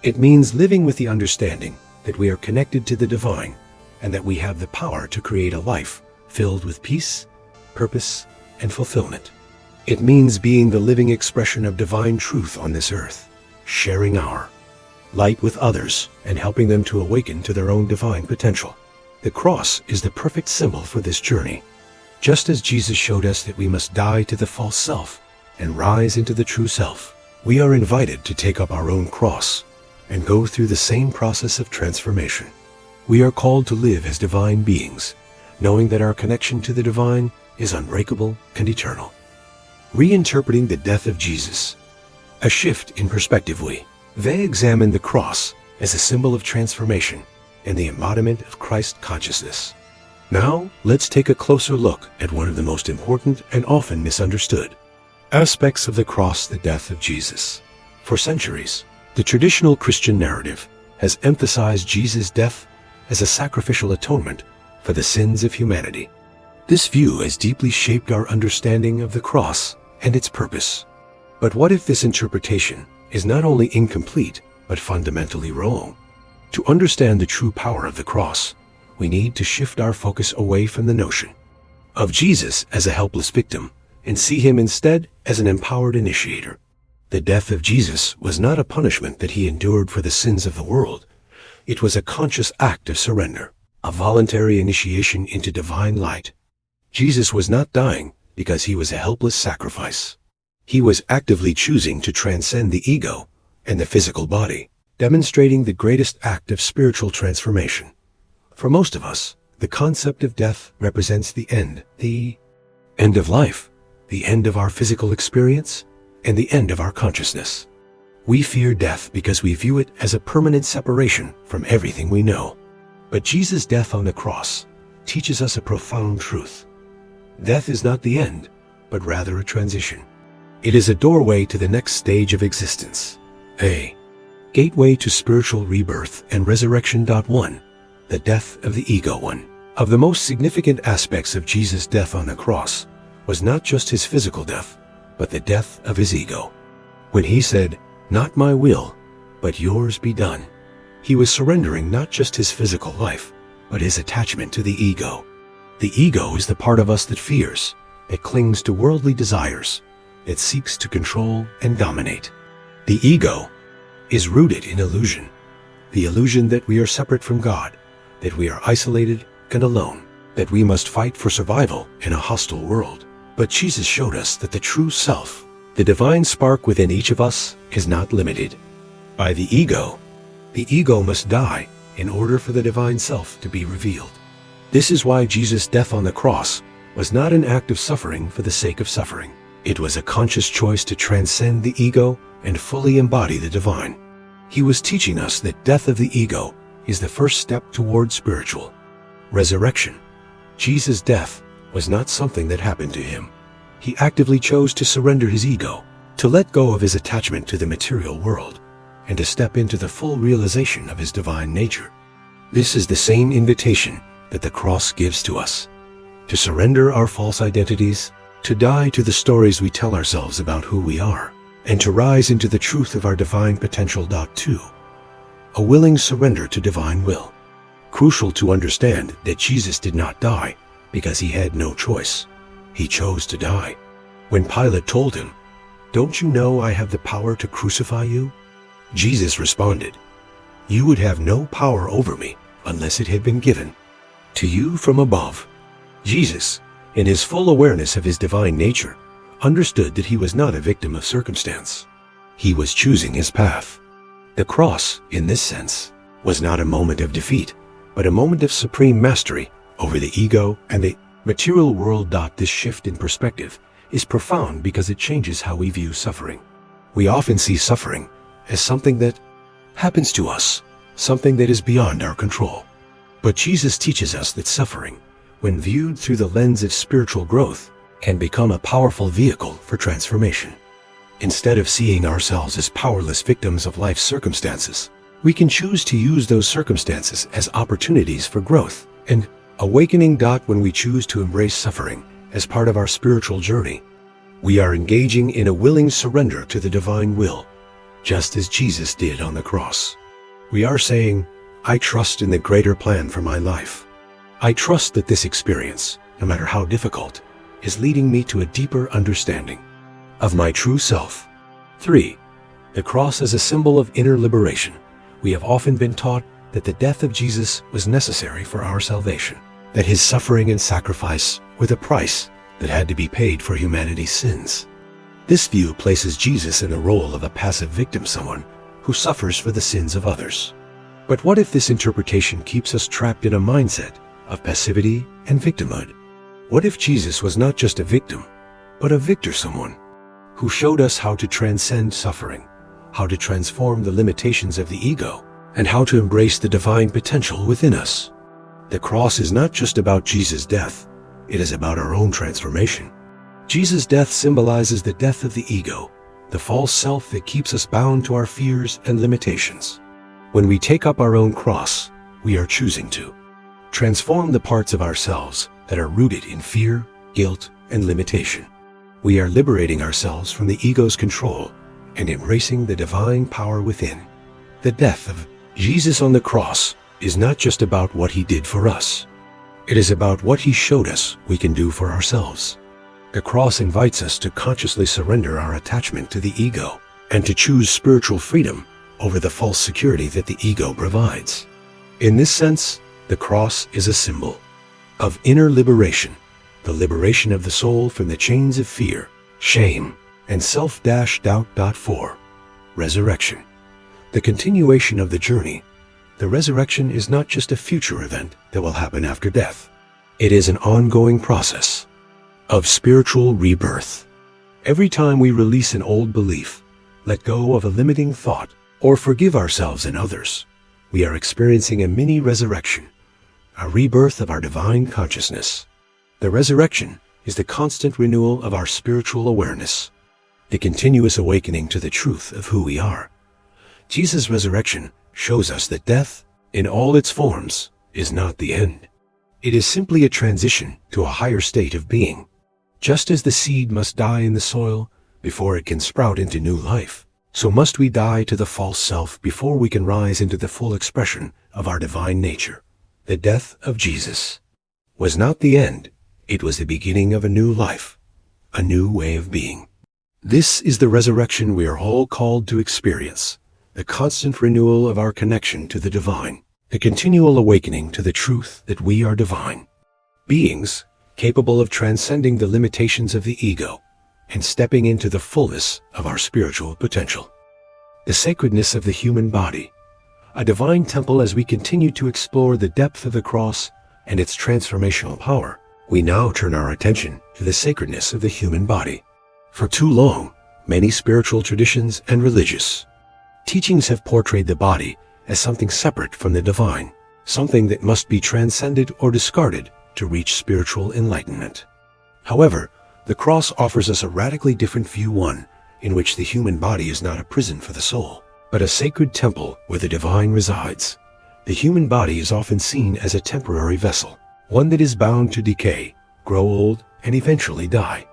It means living with the understanding that we are connected to the divine and that we have the power to create a life filled with peace, purpose, and fulfillment. It means being the living expression of divine truth on this earth, sharing our light with others and helping them to awaken to their own divine potential. The cross is the perfect symbol for this journey. Just as Jesus showed us that we must die to the false self and rise into the true self, we are invited to take up our own cross and go through the same process of transformation. We are called to live as divine beings, knowing that our connection to the divine is unbreakable and eternal. Reinterpreting the death of Jesus. A shift in perspective. We examine the cross as a symbol of transformation and the embodiment of Christ consciousness. Now, let's take a closer look at one of the most important and often misunderstood aspects of the cross, the death of Jesus. For centuries, the traditional Christian narrative has emphasized Jesus' death as a sacrificial atonement for the sins of humanity. This view has deeply shaped our understanding of the cross and its purpose. But what if this interpretation is not only incomplete, but fundamentally wrong? To understand the true power of the cross, we need to shift our focus away from the notion of Jesus as a helpless victim and see him instead as an empowered initiator. The death of Jesus was not a punishment that he endured for the sins of the world. It was a conscious act of surrender, a voluntary initiation into divine light. Jesus was not dying because he was a helpless sacrifice. He was actively choosing to transcend the ego and the physical body, demonstrating the greatest act of spiritual transformation. For most of us, the concept of death represents the end of life, the end of our physical experience, and the end of our consciousness. We fear death because we view it as a permanent separation from everything we know. But Jesus' death on the cross teaches us a profound truth. Death is not the end, but rather a transition. It is a doorway to the next stage of existence, a gateway to spiritual rebirth and resurrection. 1. The death of the ego. One of the most significant aspects of Jesus' death on the cross was not just his physical death, but the death of his ego. When he said, "Not my will, but yours be done," he was surrendering not just his physical life, but his attachment to the ego. The ego is the part of us that fears, that clings to worldly desires, that seeks to control and dominate. The ego is rooted in illusion, the illusion that we are separate from God, that we are isolated and alone, that we must fight for survival in a hostile world. But Jesus showed us that the true self, the divine spark within each of us, is not limited by the ego. The ego must die in order for the divine self to be revealed. This is why Jesus' death on the cross was not an act of suffering for the sake of suffering. It was a conscious choice to transcend the ego and fully embody the divine. He was teaching us that death of the ego is the first step toward spiritual resurrection. Jesus' death was not something that happened to him. He actively chose to surrender his ego, to let go of his attachment to the material world, and to step into the full realization of his divine nature. This is the same invitation that the cross gives to us: to surrender our false identities, to die to the stories we tell ourselves about who we are, and to rise into the truth of our divine potential. 2. A willing surrender to divine will. Crucial to understand that Jesus did not die because he had no choice. He chose to die. When Pilate told him, "Don't you know I have the power to crucify you?" Jesus responded, "You would have no power over me unless it had been given to you from above." Jesus, in his full awareness of his divine nature, understood that he was not a victim of circumstance. He was choosing his path. The cross, in this sense, was not a moment of defeat, but a moment of supreme mastery over the ego and the material world. This shift in perspective is profound because it changes how we view suffering. We often see suffering as something that happens to us, something that is beyond our control. But Jesus teaches us that suffering, when viewed through the lens of spiritual growth, can become a powerful vehicle for transformation. Instead of seeing ourselves as powerless victims of life's circumstances, we can choose to use those circumstances as opportunities for growth and awakening. When we choose to embrace suffering as part of our spiritual journey, we are engaging in a willing surrender to the divine will, just as Jesus did on the cross. We are saying, "I trust in the greater plan for my life. I trust that this experience, no matter how difficult, is leading me to a deeper understanding of my true self." 3. The cross as a symbol of inner liberation. We have often been taught that the death of Jesus was necessary for our salvation, that his suffering and sacrifice were the price that had to be paid for humanity's sins. This view places Jesus in the role of a passive victim, someone who suffers for the sins of others. But what if this interpretation keeps us trapped in a mindset of passivity and victimhood? What if Jesus was not just a victim, but a victor, someone who showed us how to transcend suffering, how to transform the limitations of the ego, and how to embrace the divine potential within us? The cross is not just about Jesus' death, it is about our own transformation. Jesus' death symbolizes the death of the ego, the false self that keeps us bound to our fears and limitations. When we take up our own cross, we are choosing to transform the parts of ourselves that are rooted in fear, guilt, and limitation. We are liberating ourselves from the ego's control and embracing the divine power within. The death of Jesus on the cross is not just about what he did for us. It is about what he showed us we can do for ourselves. The cross invites us to consciously surrender our attachment to the ego and to choose spiritual freedom over the false security that the ego provides. In this sense, the cross is a symbol of inner liberation, the liberation of the soul from the chains of fear, shame, and self-doubt. 4. Resurrection. The continuation of the journey. The resurrection is not just a future event that will happen after death. It is an ongoing process of spiritual rebirth. Every time we release an old belief, let go of a limiting thought, or forgive ourselves and others, we are experiencing a mini resurrection, a rebirth of our divine consciousness. The resurrection is the constant renewal of our spiritual awareness, the continuous awakening to the truth of who we are. Jesus' resurrection shows us that death, in all its forms, is not the end. It is simply a transition to a higher state of being. Just as the seed must die in the soil before it can sprout into new life, so must we die to the false self before we can rise into the full expression of our divine nature. The death of Jesus was not the end. It was the beginning of a new life, a new way of being. This is the resurrection we are all called to experience, the constant renewal of our connection to the divine, the continual awakening to the truth that we are divine beings, capable of transcending the limitations of the ego and stepping into the fullness of our spiritual potential. The sacredness of the human body, a divine temple. As we continue to explore the depth of the cross and its transformational power, we now turn our attention to the sacredness of the human body. For too long, many spiritual traditions and religious teachings have portrayed the body as something separate from the divine, something that must be transcended or discarded to reach spiritual enlightenment. However, the cross offers us a radically different view, one in which the human body is not a prison for the soul, but a sacred temple where the divine resides. The human body is often seen as a temporary vessel, one that is bound to decay, grow old, and eventually die.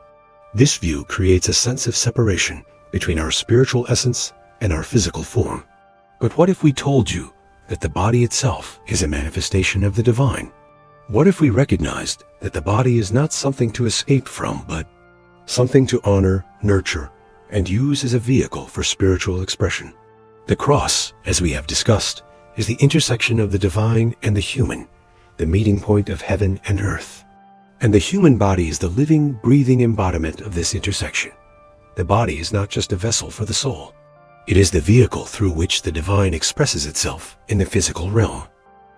This view creates a sense of separation between our spiritual essence and our physical form. But what if we told you that the body itself is a manifestation of the divine? What if we recognized that the body is not something to escape from, but something to honor, nurture, and use as a vehicle for spiritual expression? The cross, as we have discussed, is the intersection of the divine and the human, the meeting point of heaven and earth. And the human body is the living, breathing embodiment of this intersection. The body is not just a vessel for the soul. It is the vehicle through which the divine expresses itself in the physical realm.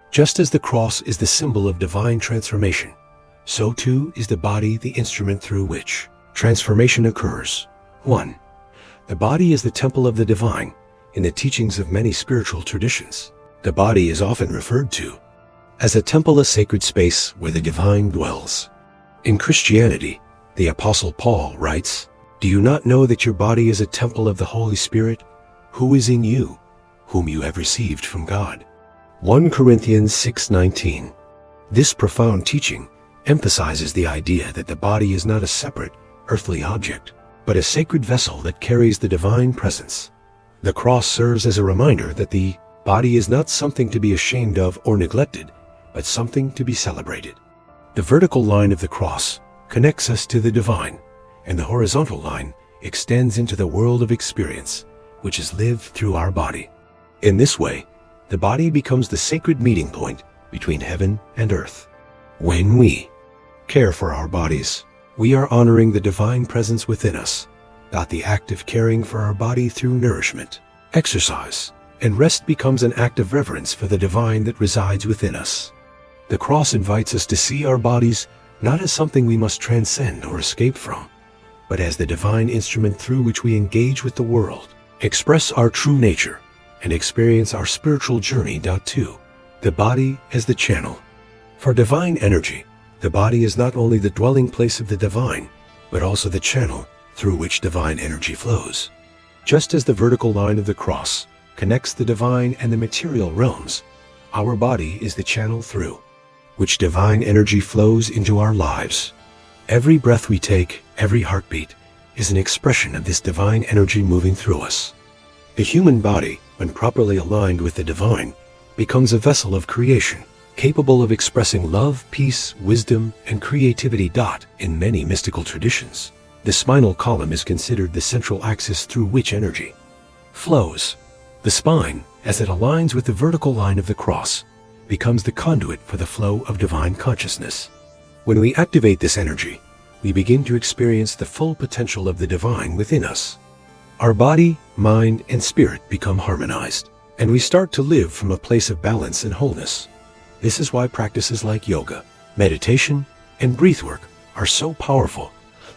Just as the cross is the symbol of divine transformation, so too is the body the instrument through which transformation occurs. 1. The body is the temple of the divine. In the teachings of many spiritual traditions, the body is often referred to as a temple, a sacred space where the divine dwells. In Christianity, the Apostle Paul writes, "Do you not know that your body is a temple of the Holy Spirit, who is in you, whom you have received from God?" 1 Corinthians 6:19. This profound teaching emphasizes the idea that the body is not a separate, earthly object, but a sacred vessel that carries the divine presence. The cross serves as a reminder that the body is not something to be ashamed of or neglected, but something to be celebrated. The vertical line of the cross connects us to the divine, and the horizontal line extends into the world of experience, which is lived through our body. In this way, the body becomes the sacred meeting point between heaven and earth. When we care for our bodies, we are honoring the divine presence within us. The act of caring for our body through nourishment, exercise, and rest becomes an act of reverence for the divine that resides within us. The cross invites us to see our bodies not as something we must transcend or escape from, but as the divine instrument through which we engage with the world, express our true nature, and experience our spiritual journey. 2. The body as the channel. For divine energy, the body is not only the dwelling place of the divine, but also the channel through which divine energy flows. Just as the vertical line of the cross connects the divine and the material realms, our body is the channel through which divine energy flows into our lives. Every breath we take, every heartbeat, is an expression of this divine energy moving through us. The human body, when properly aligned with the divine, becomes a vessel of creation, capable of expressing love, peace, wisdom, and creativity. In many mystical traditions, the spinal column is considered the central axis through which energy flows. The spine, as it aligns with the vertical line of the cross, becomes the conduit for the flow of divine consciousness. When we activate this energy, we begin to experience the full potential of the divine within us. Our body, mind, and spirit become harmonized, and we start to live from a place of balance and wholeness. This is why practices like yoga, meditation, and breathwork are so powerful.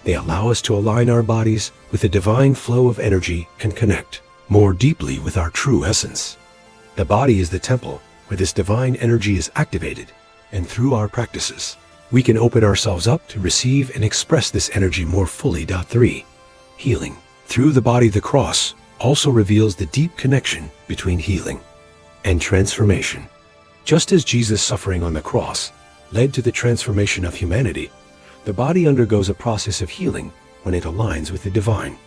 They allow us to align our bodies with the divine flow of energy and connect more deeply with our true essence. The body is the temple where this divine energy is activated, and through our practices, we can open ourselves up to receive and express this energy more fully. 3. Healing. Through the body, the cross also reveals the deep connection between healing and transformation. Just as Jesus' suffering on the cross led to the transformation of humanity, the body undergoes a process of healing when it aligns with the divine.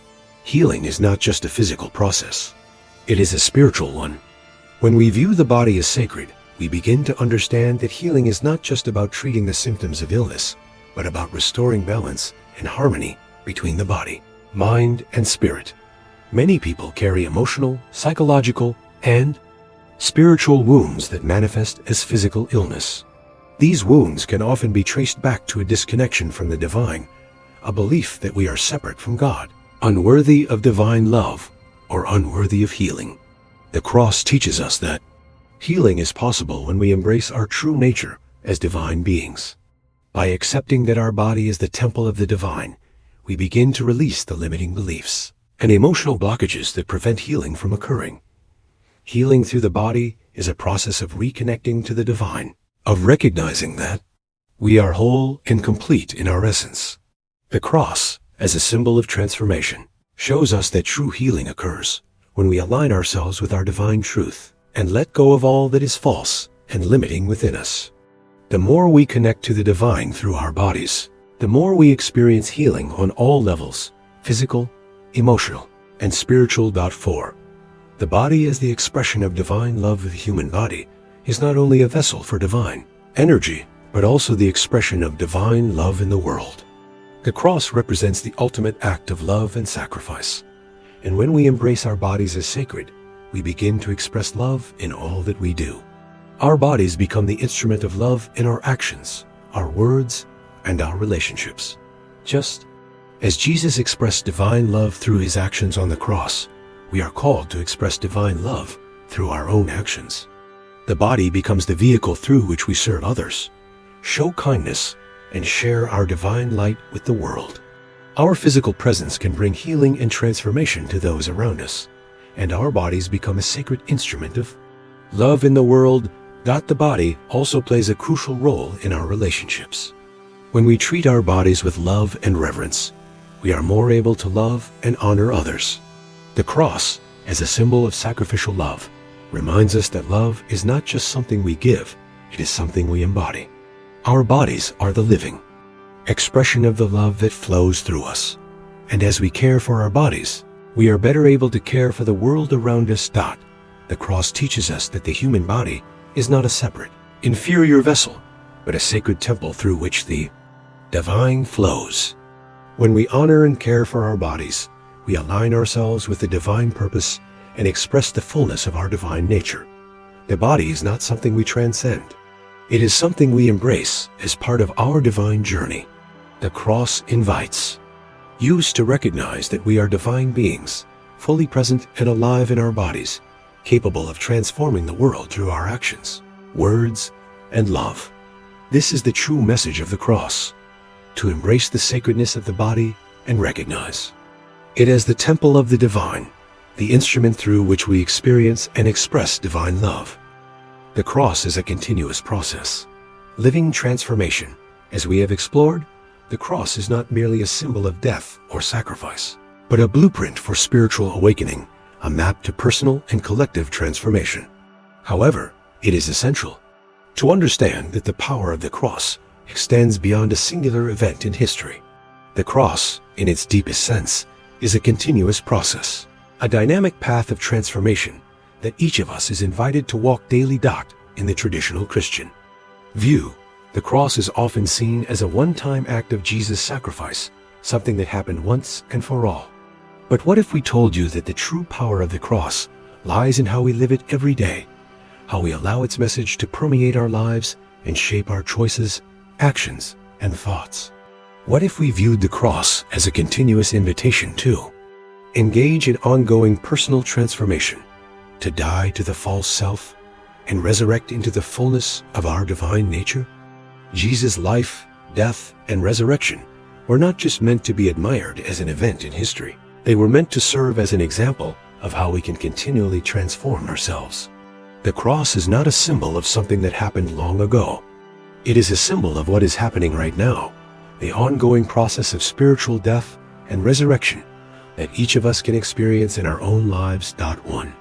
Healing is not just a physical process. It is a spiritual one. When we view the body as sacred, we begin to understand that healing is not just about treating the symptoms of illness, but about restoring balance and harmony between the body, mind, and spirit. Many people carry emotional, psychological, and spiritual wounds that manifest as physical illness. These wounds can often be traced back to a disconnection from the divine, a belief that we are separate from God, unworthy of divine love, or unworthy of healing. The cross teaches us that healing is possible when we embrace our true nature as divine beings. By accepting that our body is the temple of the divine, we begin to release the limiting beliefs and emotional blockages that prevent healing from occurring. Healing through the body is a process of reconnecting to the divine, of recognizing that we are whole and complete in our essence. The cross, as a symbol of transformation, shows us that true healing occurs when we align ourselves with our divine truth and let go of all that is false and limiting within us. The more we connect to the divine through our bodies, the more we experience healing on all levels: physical, emotional, and spiritual. 4. The body as the expression of divine love. The human body is not only a vessel for divine energy, but also the expression of divine love in the world. The cross represents the ultimate act of love and sacrifice. And when we embrace our bodies as sacred, we begin to express love in all that we do. Our bodies become the instrument of love in our actions, our words, and our relationships. Just as Jesus expressed divine love through his actions on the cross, we are called to express divine love through our own actions. The body becomes the vehicle through which we serve others, show kindness, and share our divine light with the world. Our physical presence can bring healing and transformation to those around us, and our bodies become a sacred instrument of love in the world. The body also plays a crucial role in our relationships. When we treat our bodies with love and reverence, we are more able to love and honor others. The cross, as a symbol of sacrificial love, reminds us that love is not just something we give, it is something we embody. Our bodies are the living expression of the love that flows through us. And as we care for our bodies, we are better able to care for the world around us. The cross teaches us that the human body is not a separate, inferior vessel, but a sacred temple through which the divine flows. When we honor and care for our bodies, we align ourselves with the divine purpose and express the fullness of our divine nature. The body is not something we transcend. It is something we embrace as part of our divine journey. The cross invites us to recognize that we are divine beings, fully present and alive in our bodies, capable of transforming the world through our actions, words, and love. This is the true message of the cross: to embrace the sacredness of the body and recognize it as the temple of the divine, the instrument through which we experience and express divine love. The cross is a continuous process, living transformation. As we have explored, the cross is not merely a symbol of death or sacrifice, but a blueprint for spiritual awakening, a map to personal and collective transformation. However, it is essential to understand that the power of the cross extends beyond a singular event in history. The cross, in its deepest sense, is a continuous process, a dynamic path of transformation that each of us is invited to walk daily. In the traditional Christian view, the cross is often seen as a one-time act of Jesus' sacrifice, something that happened once and for all. But what if we told you that the true power of the cross lies in how we live it every day, how we allow its message to permeate our lives and shape our choices, actions, and thoughts? What if we viewed the cross as a continuous invitation to engage in ongoing personal transformation, to die to the false self, and resurrect into the fullness of our divine nature? Jesus' life, death, and resurrection were not just meant to be admired as an event in history. They were meant to serve as an example of how we can continually transform ourselves. The cross is not a symbol of something that happened long ago. It is a symbol of what is happening right now, the ongoing process of spiritual death and resurrection that each of us can experience in our own lives. 1.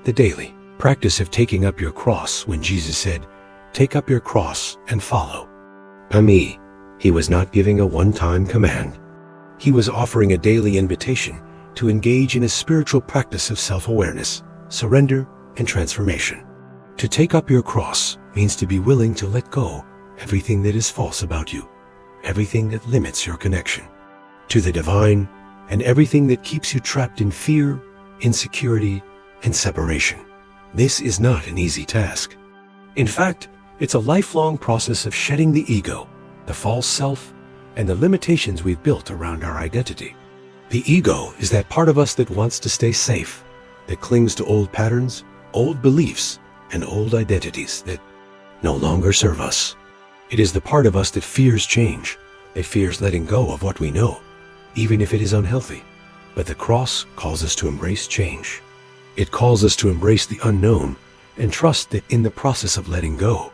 The daily practice of taking up your cross. When Jesus said, "Take up your cross and follow me," he was not giving a one-time command. He was offering a daily invitation to engage in a spiritual practice of self-awareness, surrender, and transformation. To take up your cross means to be willing to let go everything that is false about you, everything that limits your connection to the divine, and everything that keeps you trapped in fear, insecurity, and separation. This is not an easy task. In fact, it's a lifelong process of shedding the ego, the false self, and the limitations we've built around our identity. The ego is that part of us that wants to stay safe, that clings to old patterns, old beliefs, and old identities that no longer serve us. It is the part of us that fears change, that fears letting go of what we know, even if it is unhealthy. But the cross calls us to embrace change. It calls us to embrace the unknown and trust that in the process of letting go,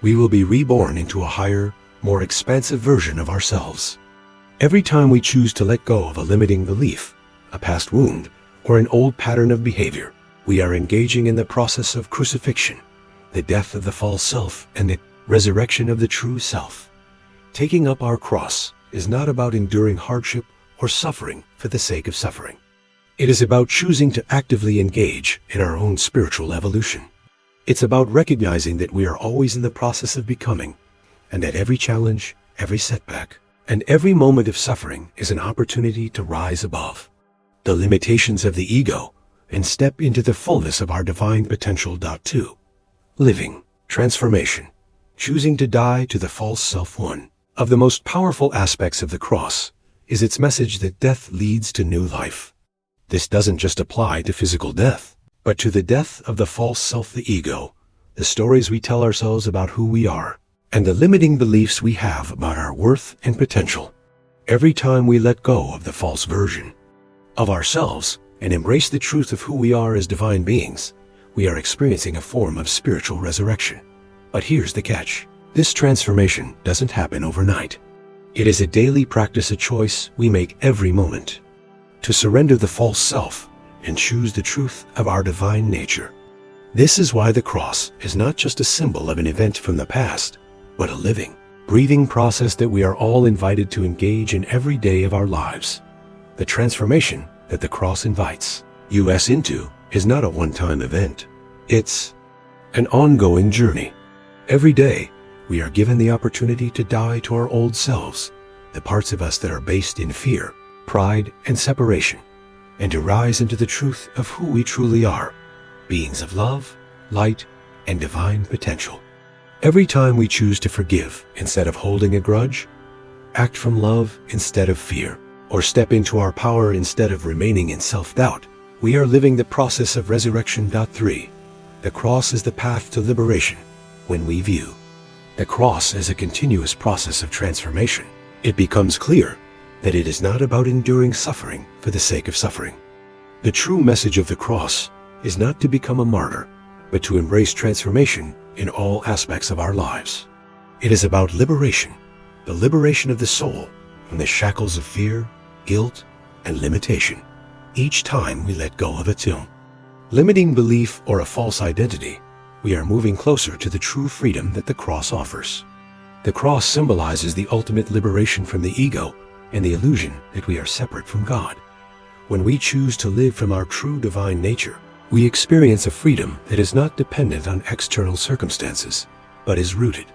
we will be reborn into a higher, more expansive version of ourselves. Every time we choose to let go of a limiting belief, a past wound, or an old pattern of behavior, we are engaging in the process of crucifixion, the death of the false self and the resurrection of the true self. Taking up our cross is not about enduring hardship or suffering for the sake of suffering. It is about choosing to actively engage in our own spiritual evolution. It's about recognizing that we are always in the process of becoming, and that every challenge, every setback, and every moment of suffering is an opportunity to rise above the limitations of the ego and step into the fullness of our divine potential. 2. Living transformation, choosing to die to the false self. One of the most powerful aspects of the cross is its message that death leads to new life. This doesn't just apply to physical death, but to the death of the false self, the ego, the stories we tell ourselves about who we are, and the limiting beliefs we have about our worth and potential. Every time we let go of the false version of ourselves and embrace the truth of who we are as divine beings, we are experiencing a form of spiritual resurrection. But here's the catch. This transformation doesn't happen overnight. It is a daily practice, a choice we make every moment to surrender the false self and choose the truth of our divine nature. This is why the cross is not just a symbol of an event from the past, but a living, breathing process that we are all invited to engage in every day of our lives. The transformation that the cross invites us into is not a one-time event. It's an ongoing journey. Every day, we are given the opportunity to die to our old selves, the parts of us that are based in fear, pride, and separation, and to rise into the truth of who we truly are, beings of love, light, and divine potential. Every time we choose to forgive instead of holding a grudge, act from love instead of fear, or step into our power instead of remaining in self-doubt, we are living the process of resurrection. 3. The cross is the path to liberation. When we view the cross as a continuous process of transformation, it becomes clear that it is not about enduring suffering for the sake of suffering. The true message of the cross is not to become a martyr, but to embrace transformation in all aspects of our lives. It is about liberation, the liberation of the soul from the shackles of fear, guilt, and limitation. Each time we let go of a limiting belief or a false identity, we are moving closer to the true freedom that the cross offers. The cross symbolizes the ultimate liberation from the ego and the illusion that we are separate from God. When we choose to live from our true divine nature, we experience a freedom that is not dependent on external circumstances, but is rooted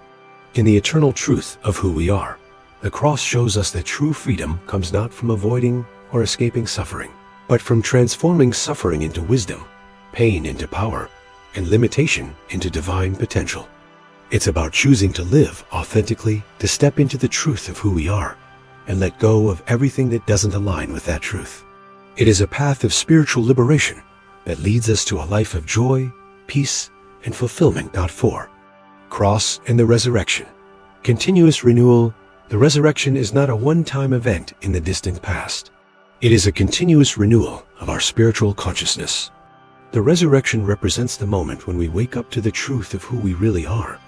in the eternal truth of who we are. The cross shows us that true freedom comes not from avoiding or escaping suffering, but from transforming suffering into wisdom, pain into power, and limitation into divine potential. It's about choosing to live authentically, to step into the truth of who we are, and let go of everything that doesn't align with that truth. It is a path of spiritual liberation that leads us to a life of joy, peace, and fulfillment. 4. Cross and the resurrection. Continuous renewal. The resurrection is not a one-time event in the distant past. It is a continuous renewal of our spiritual consciousness. The resurrection represents the moment when we wake up to the truth of who we really are,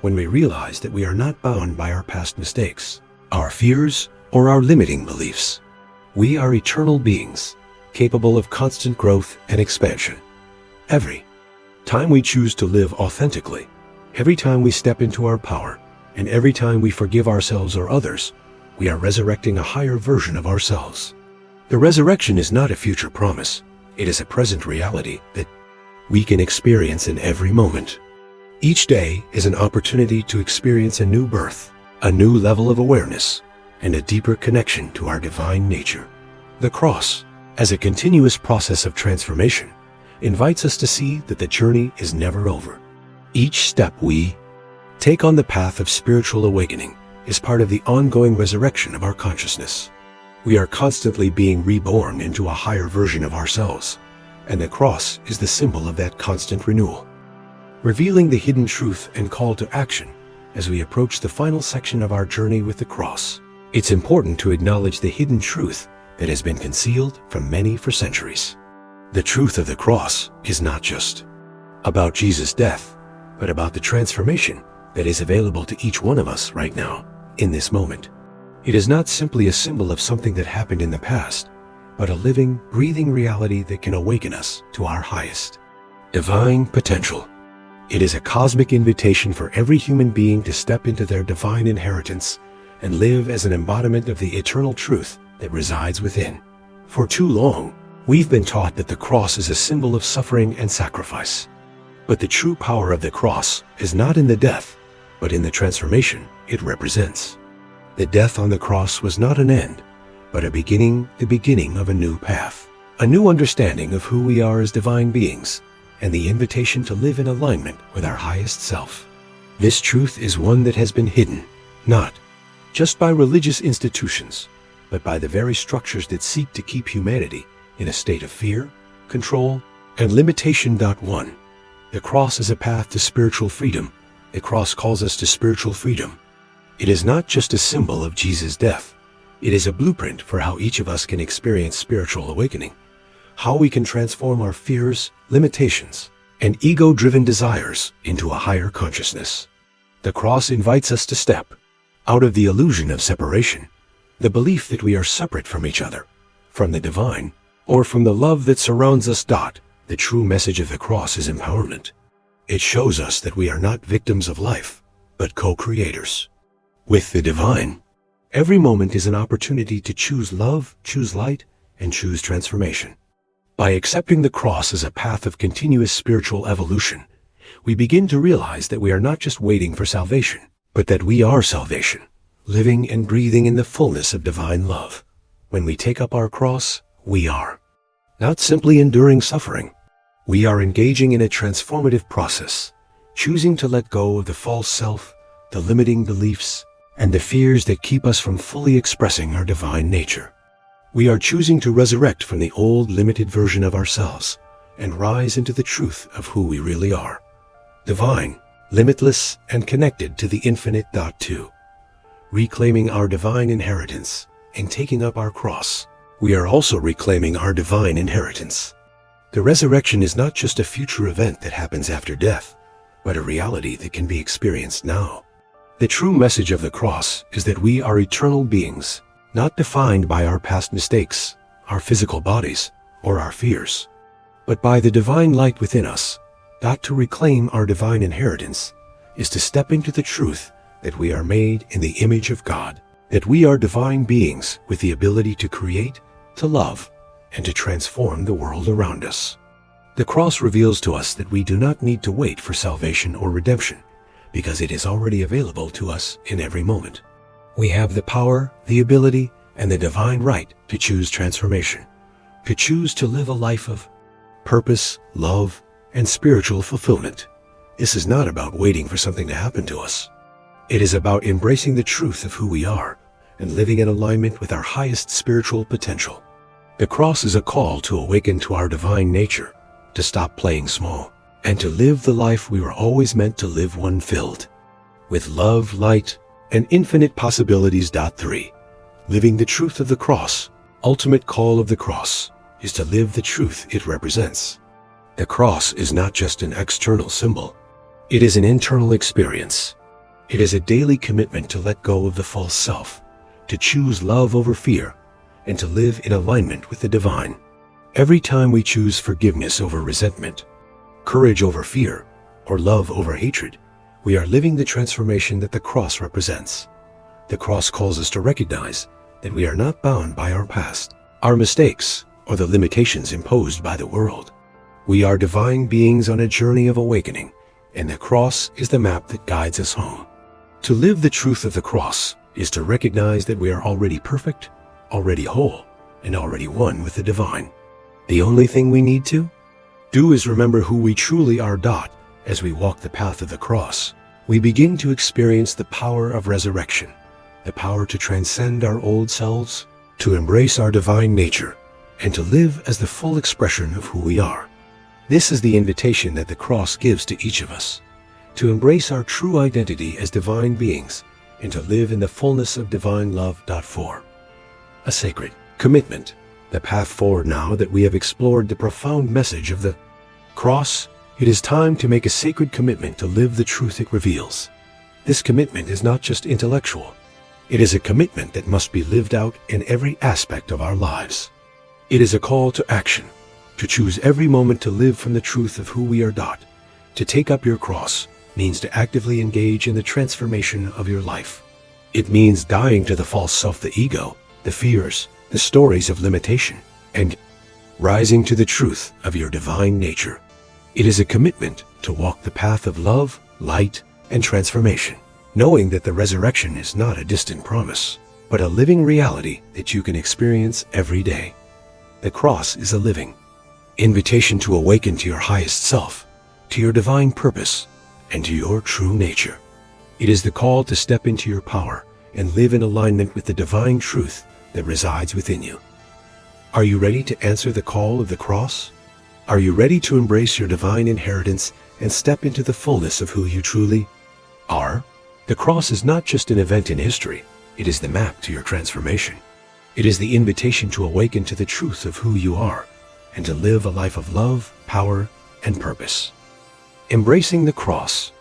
when we realize that we are not bound by our past mistakes, our fears, or our limiting beliefs. We are eternal beings, capable of constant growth and expansion. Every time we choose to live authentically, every time we step into our power, and every time we forgive ourselves or others, we are resurrecting a higher version of ourselves. The resurrection is not a future promise. It is a present reality that we can experience in every moment. Each day is an opportunity to experience a new birth, a new level of awareness, and a deeper connection to our divine nature. The cross, as a continuous process of transformation, invites us to see that the journey is never over. Each step we take on the path of spiritual awakening is part of the ongoing resurrection of our consciousness. We are constantly being reborn into a higher version of ourselves, and the cross is the symbol of that constant renewal, revealing the hidden truth and call to action as we approach the final section of our journey with the cross. It's important to acknowledge the hidden truth that has been concealed from many for centuries. The truth of the cross is not just about Jesus' death, but about the transformation that is available to each one of us right now, in this moment. It is not simply a symbol of something that happened in the past, but a living, breathing reality that can awaken us to our highest divine potential. It is a cosmic invitation for every human being to step into their divine inheritance and live as an embodiment of the eternal truth that resides within. For too long, we've been taught that the cross is a symbol of suffering and sacrifice. But the true power of the cross is not in the death, but in the transformation it represents. The death on the cross was not an end, but the beginning of a new path, a new understanding of who we are as divine beings, and the invitation to live in alignment with our highest self. This truth is one that has been hidden, not just by religious institutions, but by the very structures that seek to keep humanity in a state of fear, control, and limitation. 1. The cross is a path to spiritual freedom. The cross calls us to spiritual freedom. It is not just a symbol of Jesus' death. It is a blueprint for how each of us can experience spiritual awakening, how we can transform our fears, limitations, and ego-driven desires into a higher consciousness. The cross invites us to step out of the illusion of separation, the belief that we are separate from each other, from the divine, or from the love that surrounds us. The true message of the cross is empowerment. It shows us that we are not victims of life, but co-creators with the divine. Every moment is an opportunity to choose love, choose light, and choose transformation. By accepting the cross as a path of continuous spiritual evolution, we begin to realize that we are not just waiting for salvation, but that we are salvation, living and breathing in the fullness of divine love. When we take up our cross, we are not simply enduring suffering. We are engaging in a transformative process, choosing to let go of the false self, the limiting beliefs, and the fears that keep us from fully expressing our divine nature. We are choosing to resurrect from the old limited version of ourselves and rise into the truth of who we really are. Divine, limitless, and connected to the infinite. 2. Reclaiming our divine inheritance and taking up our cross. We are also reclaiming our divine inheritance. The resurrection is not just a future event that happens after death, but a reality that can be experienced now. The true message of the cross is that we are eternal beings, not defined by our past mistakes, our physical bodies, or our fears, but by the divine light within us. To reclaim our divine inheritance is to step into the truth that we are made in the image of God. that we are divine beings with the ability to create, to love, and to transform the world around us. The cross reveals to us that we do not need to wait for salvation or redemption, because it is already available to us in every moment. We have the power, the ability, and the divine right to choose transformation, to choose to live a life of purpose, love, and spiritual fulfillment. This is not about waiting for something to happen to us. It is about embracing the truth of who we are and living in alignment with our highest spiritual potential. The cross is a call to awaken to our divine nature, to stop playing small, and to live the life we were always meant to live, one filled with love, light, and infinite possibilities. 3. Living the truth of the cross. Ultimate call of the cross is to live the truth it represents. The cross is not just an external symbol. It is an internal experience. It is a daily commitment to let go of the false self, to choose love over fear, and to live in alignment with the divine. Every time we choose forgiveness over resentment, courage over fear, or love over hatred, we are living the transformation that the cross represents. The cross calls us to recognize that we are not bound by our past, our mistakes, or the limitations imposed by the world. We are divine beings on a journey of awakening, and the cross is the map that guides us home. To live the truth of the cross is to recognize that we are already perfect, already whole, and already one with the divine. The only thing we need to do is remember who we truly are. As we walk the path of the cross, we begin to experience the power of resurrection, the power to transcend our old selves, to embrace our divine nature, and to live as the full expression of who we are. This is the invitation that the cross gives to each of us, to embrace our true identity as divine beings and to live in the fullness of divine love. 4. A sacred commitment. The path forward. Now that we have explored the profound message of the cross, it is time to make a sacred commitment to live the truth it reveals. This commitment is not just intellectual. It is a commitment that must be lived out in every aspect of our lives. It is a call to action, to choose every moment to live from the truth of who we are. To take up your cross means to actively engage in the transformation of your life. It means dying to the false self, the ego, the fears, the stories of limitation, and rising to the truth of your divine nature. It is a commitment to walk the path of love, light, and transformation, knowing that the resurrection is not a distant promise, but a living reality that you can experience every day. The cross is a living invitation to awaken to your highest self, to your divine purpose, and to your true nature. It is the call to step into your power and live in alignment with the divine truth that resides within you. Are you ready to answer the call of the cross? Are you ready to embrace your divine inheritance and step into the fullness of who you truly are? The cross is not just an event in history. It is the map to your transformation. It is the invitation to awaken to the truth of who you are and to live a life of love, power, and purpose. Embracing the cross,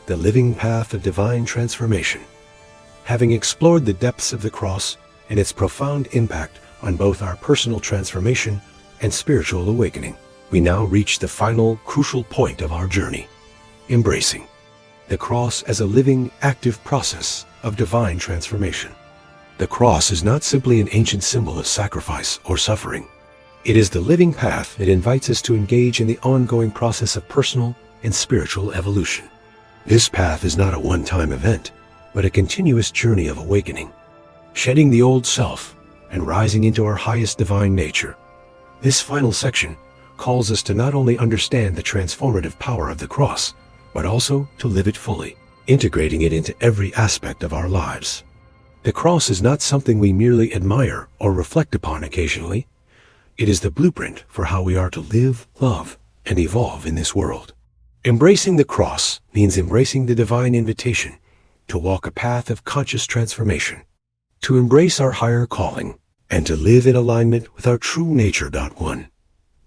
the living path of divine transformation. Having explored the depths of the cross and its profound impact on both our personal transformation and spiritual awakening, we now reach the final, crucial point of our journey: embracing the cross as a living, active process of divine transformation. The cross is not simply an ancient symbol of sacrifice or suffering. It is the living path that invites us to engage in the ongoing process of personal and spiritual evolution. This path is not a one-time event, but a continuous journey of awakening, shedding the old self and rising into our highest divine nature. This final section calls us to not only understand the transformative power of the cross, but also to live it fully, integrating it into every aspect of our lives. The cross is not something we merely admire or reflect upon occasionally. It is the blueprint for how we are to live, love, and evolve in this world. Embracing the cross means embracing the divine invitation to walk a path of conscious transformation, to embrace our higher calling, and to live in alignment with our true nature. 1.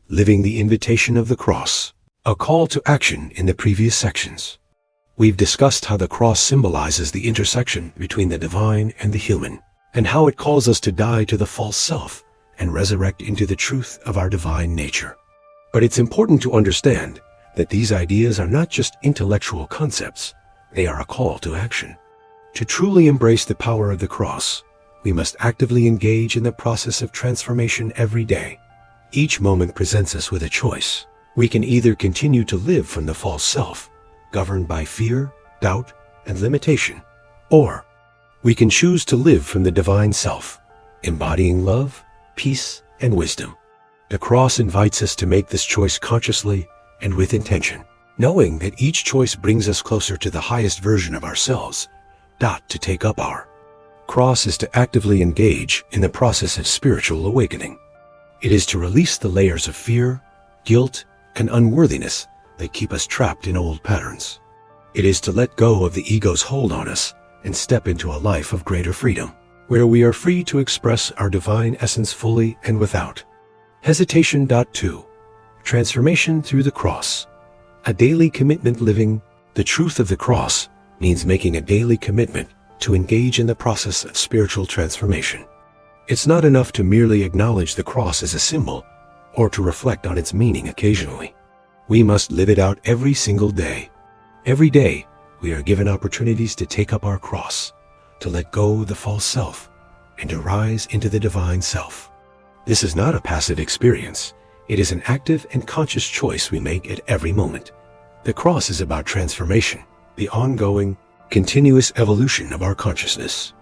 Living the invitation of the cross. A call to action. In the previous sections, we've discussed how the cross symbolizes the intersection between the divine and the human, and how it calls us to die to the false self and resurrect into the truth of our divine nature. But it's important to understand that these ideas are not just intellectual concepts. They are a call to action. To truly embrace the power of the cross, We must actively engage in the process of transformation every day. Each moment presents us with a choice. We can either continue to live from the false self, governed by fear, doubt, and limitation, or we can choose to live from the divine self, embodying love, peace, and wisdom. The cross invites us to make this choice consciously and with intention, knowing that each choice brings us closer to the highest version of ourselves. To take up our cross is to actively engage in the process of spiritual awakening. It is to release the layers of fear, guilt, and unworthiness that keep us trapped in old patterns. It is to let go of the ego's hold on us and step into a life of greater freedom, where we are free to express our divine essence fully and without hesitation. 2. Transformation through the cross. A daily commitment. Living the truth of the cross means making a daily commitment to engage in the process of spiritual transformation. It's not enough to merely acknowledge the cross as a symbol or to reflect on its meaning occasionally. We must live it out every single day. Every day, we are given opportunities to take up our cross, to let go of the false self, and to rise into the divine self. This is not a passive experience. It is an active and conscious choice we make at every moment. The cross is about transformation, the ongoing, continuous evolution of our consciousness.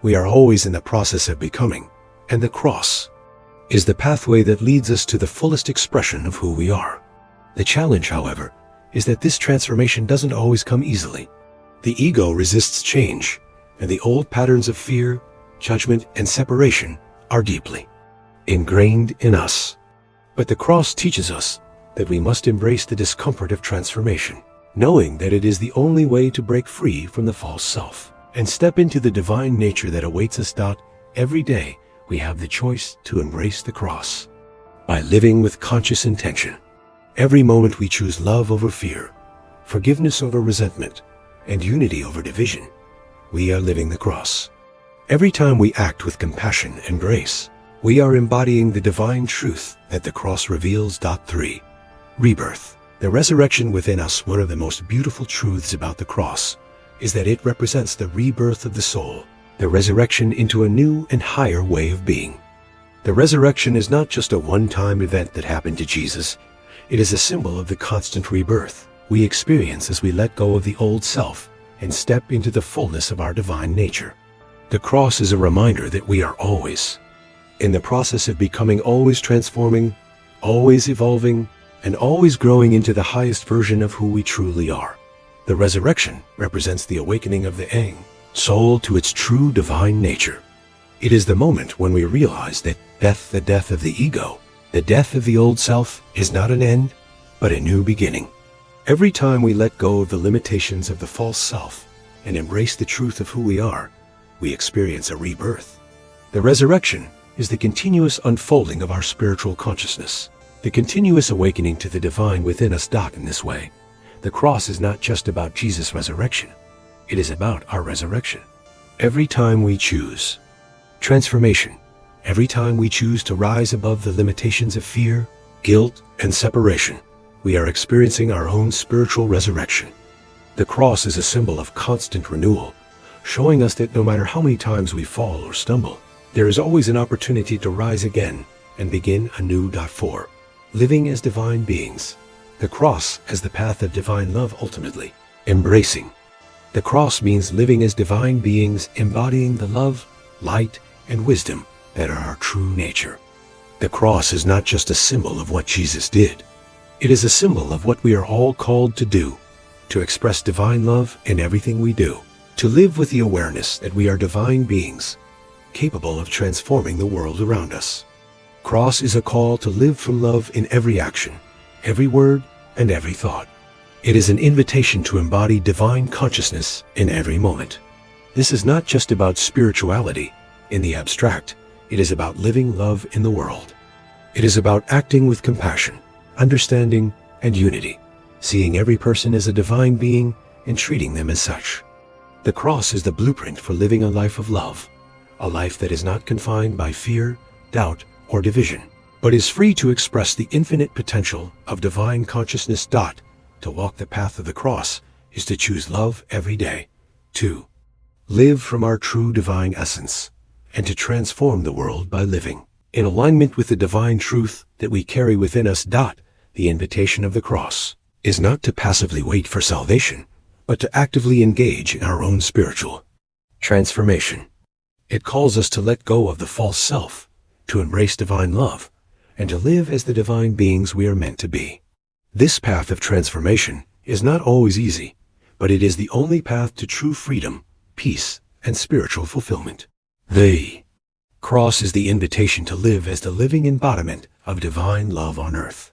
We are always in the process of becoming, and the cross is the pathway that leads us to the fullest expression of who we are. The challenge, however, is that this transformation doesn't always come easily. The ego resists change, and the old patterns of fear, judgment, and separation are deeply ingrained in us. But the cross teaches us that we must embrace the discomfort of transformation, knowing that it is the only way to break free from the false self and step into the divine nature that awaits us. Every day, we have the choice to embrace the cross by living with conscious intention. Every moment we choose love over fear, forgiveness over resentment, and unity over division. We are living the cross. Every time we act with compassion and grace, we are embodying the divine truth that the cross reveals. 3. Rebirth. The resurrection within us. One of the most beautiful truths about the cross is that it represents the rebirth of the soul, the resurrection into a new and higher way of being. The resurrection is not just a one-time event that happened to Jesus. It is a symbol of the constant rebirth we experience as we let go of the old self and step into the fullness of our divine nature. The cross is a reminder that we are always in the process of becoming, always transforming, always evolving, and always growing into the highest version of who we truly are. The resurrection represents the awakening of the soul to its true divine nature. It is the moment when we realize that the death of the ego, the death of the old self, is not an end, but a new beginning. Every time we let go of the limitations of the false self and embrace the truth of who we are, we experience a rebirth. The resurrection is the continuous unfolding of our spiritual consciousness, the continuous awakening to the divine within us. In this way, the cross is not just about Jesus' resurrection. It is about our resurrection. Every time we choose transformation, every time we choose to rise above the limitations of fear, guilt, and separation, we are experiencing our own spiritual resurrection. The cross is a symbol of constant renewal, showing us that no matter how many times we fall or stumble, there is always an opportunity to rise again and begin anew. 4. Living as divine beings. The cross as the path of divine love. Ultimately, embracing the cross means living as divine beings, embodying the love, light, and wisdom that are our true nature. The cross is not just a symbol of what Jesus did. It is a symbol of what we are all called to do, to express divine love in everything we do, to live with the awareness that we are divine beings, capable of transforming the world around us. Cross is a call to live from love in every action, every word, and every thought. It is an invitation to embody divine consciousness in every moment. This is not just about spirituality in the abstract. It is about living love in the world. It is about acting with compassion, understanding, and unity, seeing every person as a divine being and treating them as such. The cross is the blueprint for living a life of love, a life that is not confined by fear, doubt, or division, but is free to express the infinite potential of divine consciousness. To walk the path of the cross is to choose love every day. 2. Live from our true divine essence. and to transform the world by living in alignment with the divine truth that we carry within us. The invitation of the cross is not to passively wait for salvation, but to actively engage in our own spiritual transformation. It calls us to let go of the false self, to embrace divine love, and to live as the divine beings we are meant to be. This path of transformation is not always easy, but it is the only path to true freedom, peace, and spiritual fulfillment. The cross is the invitation to live as the living embodiment of divine love on earth.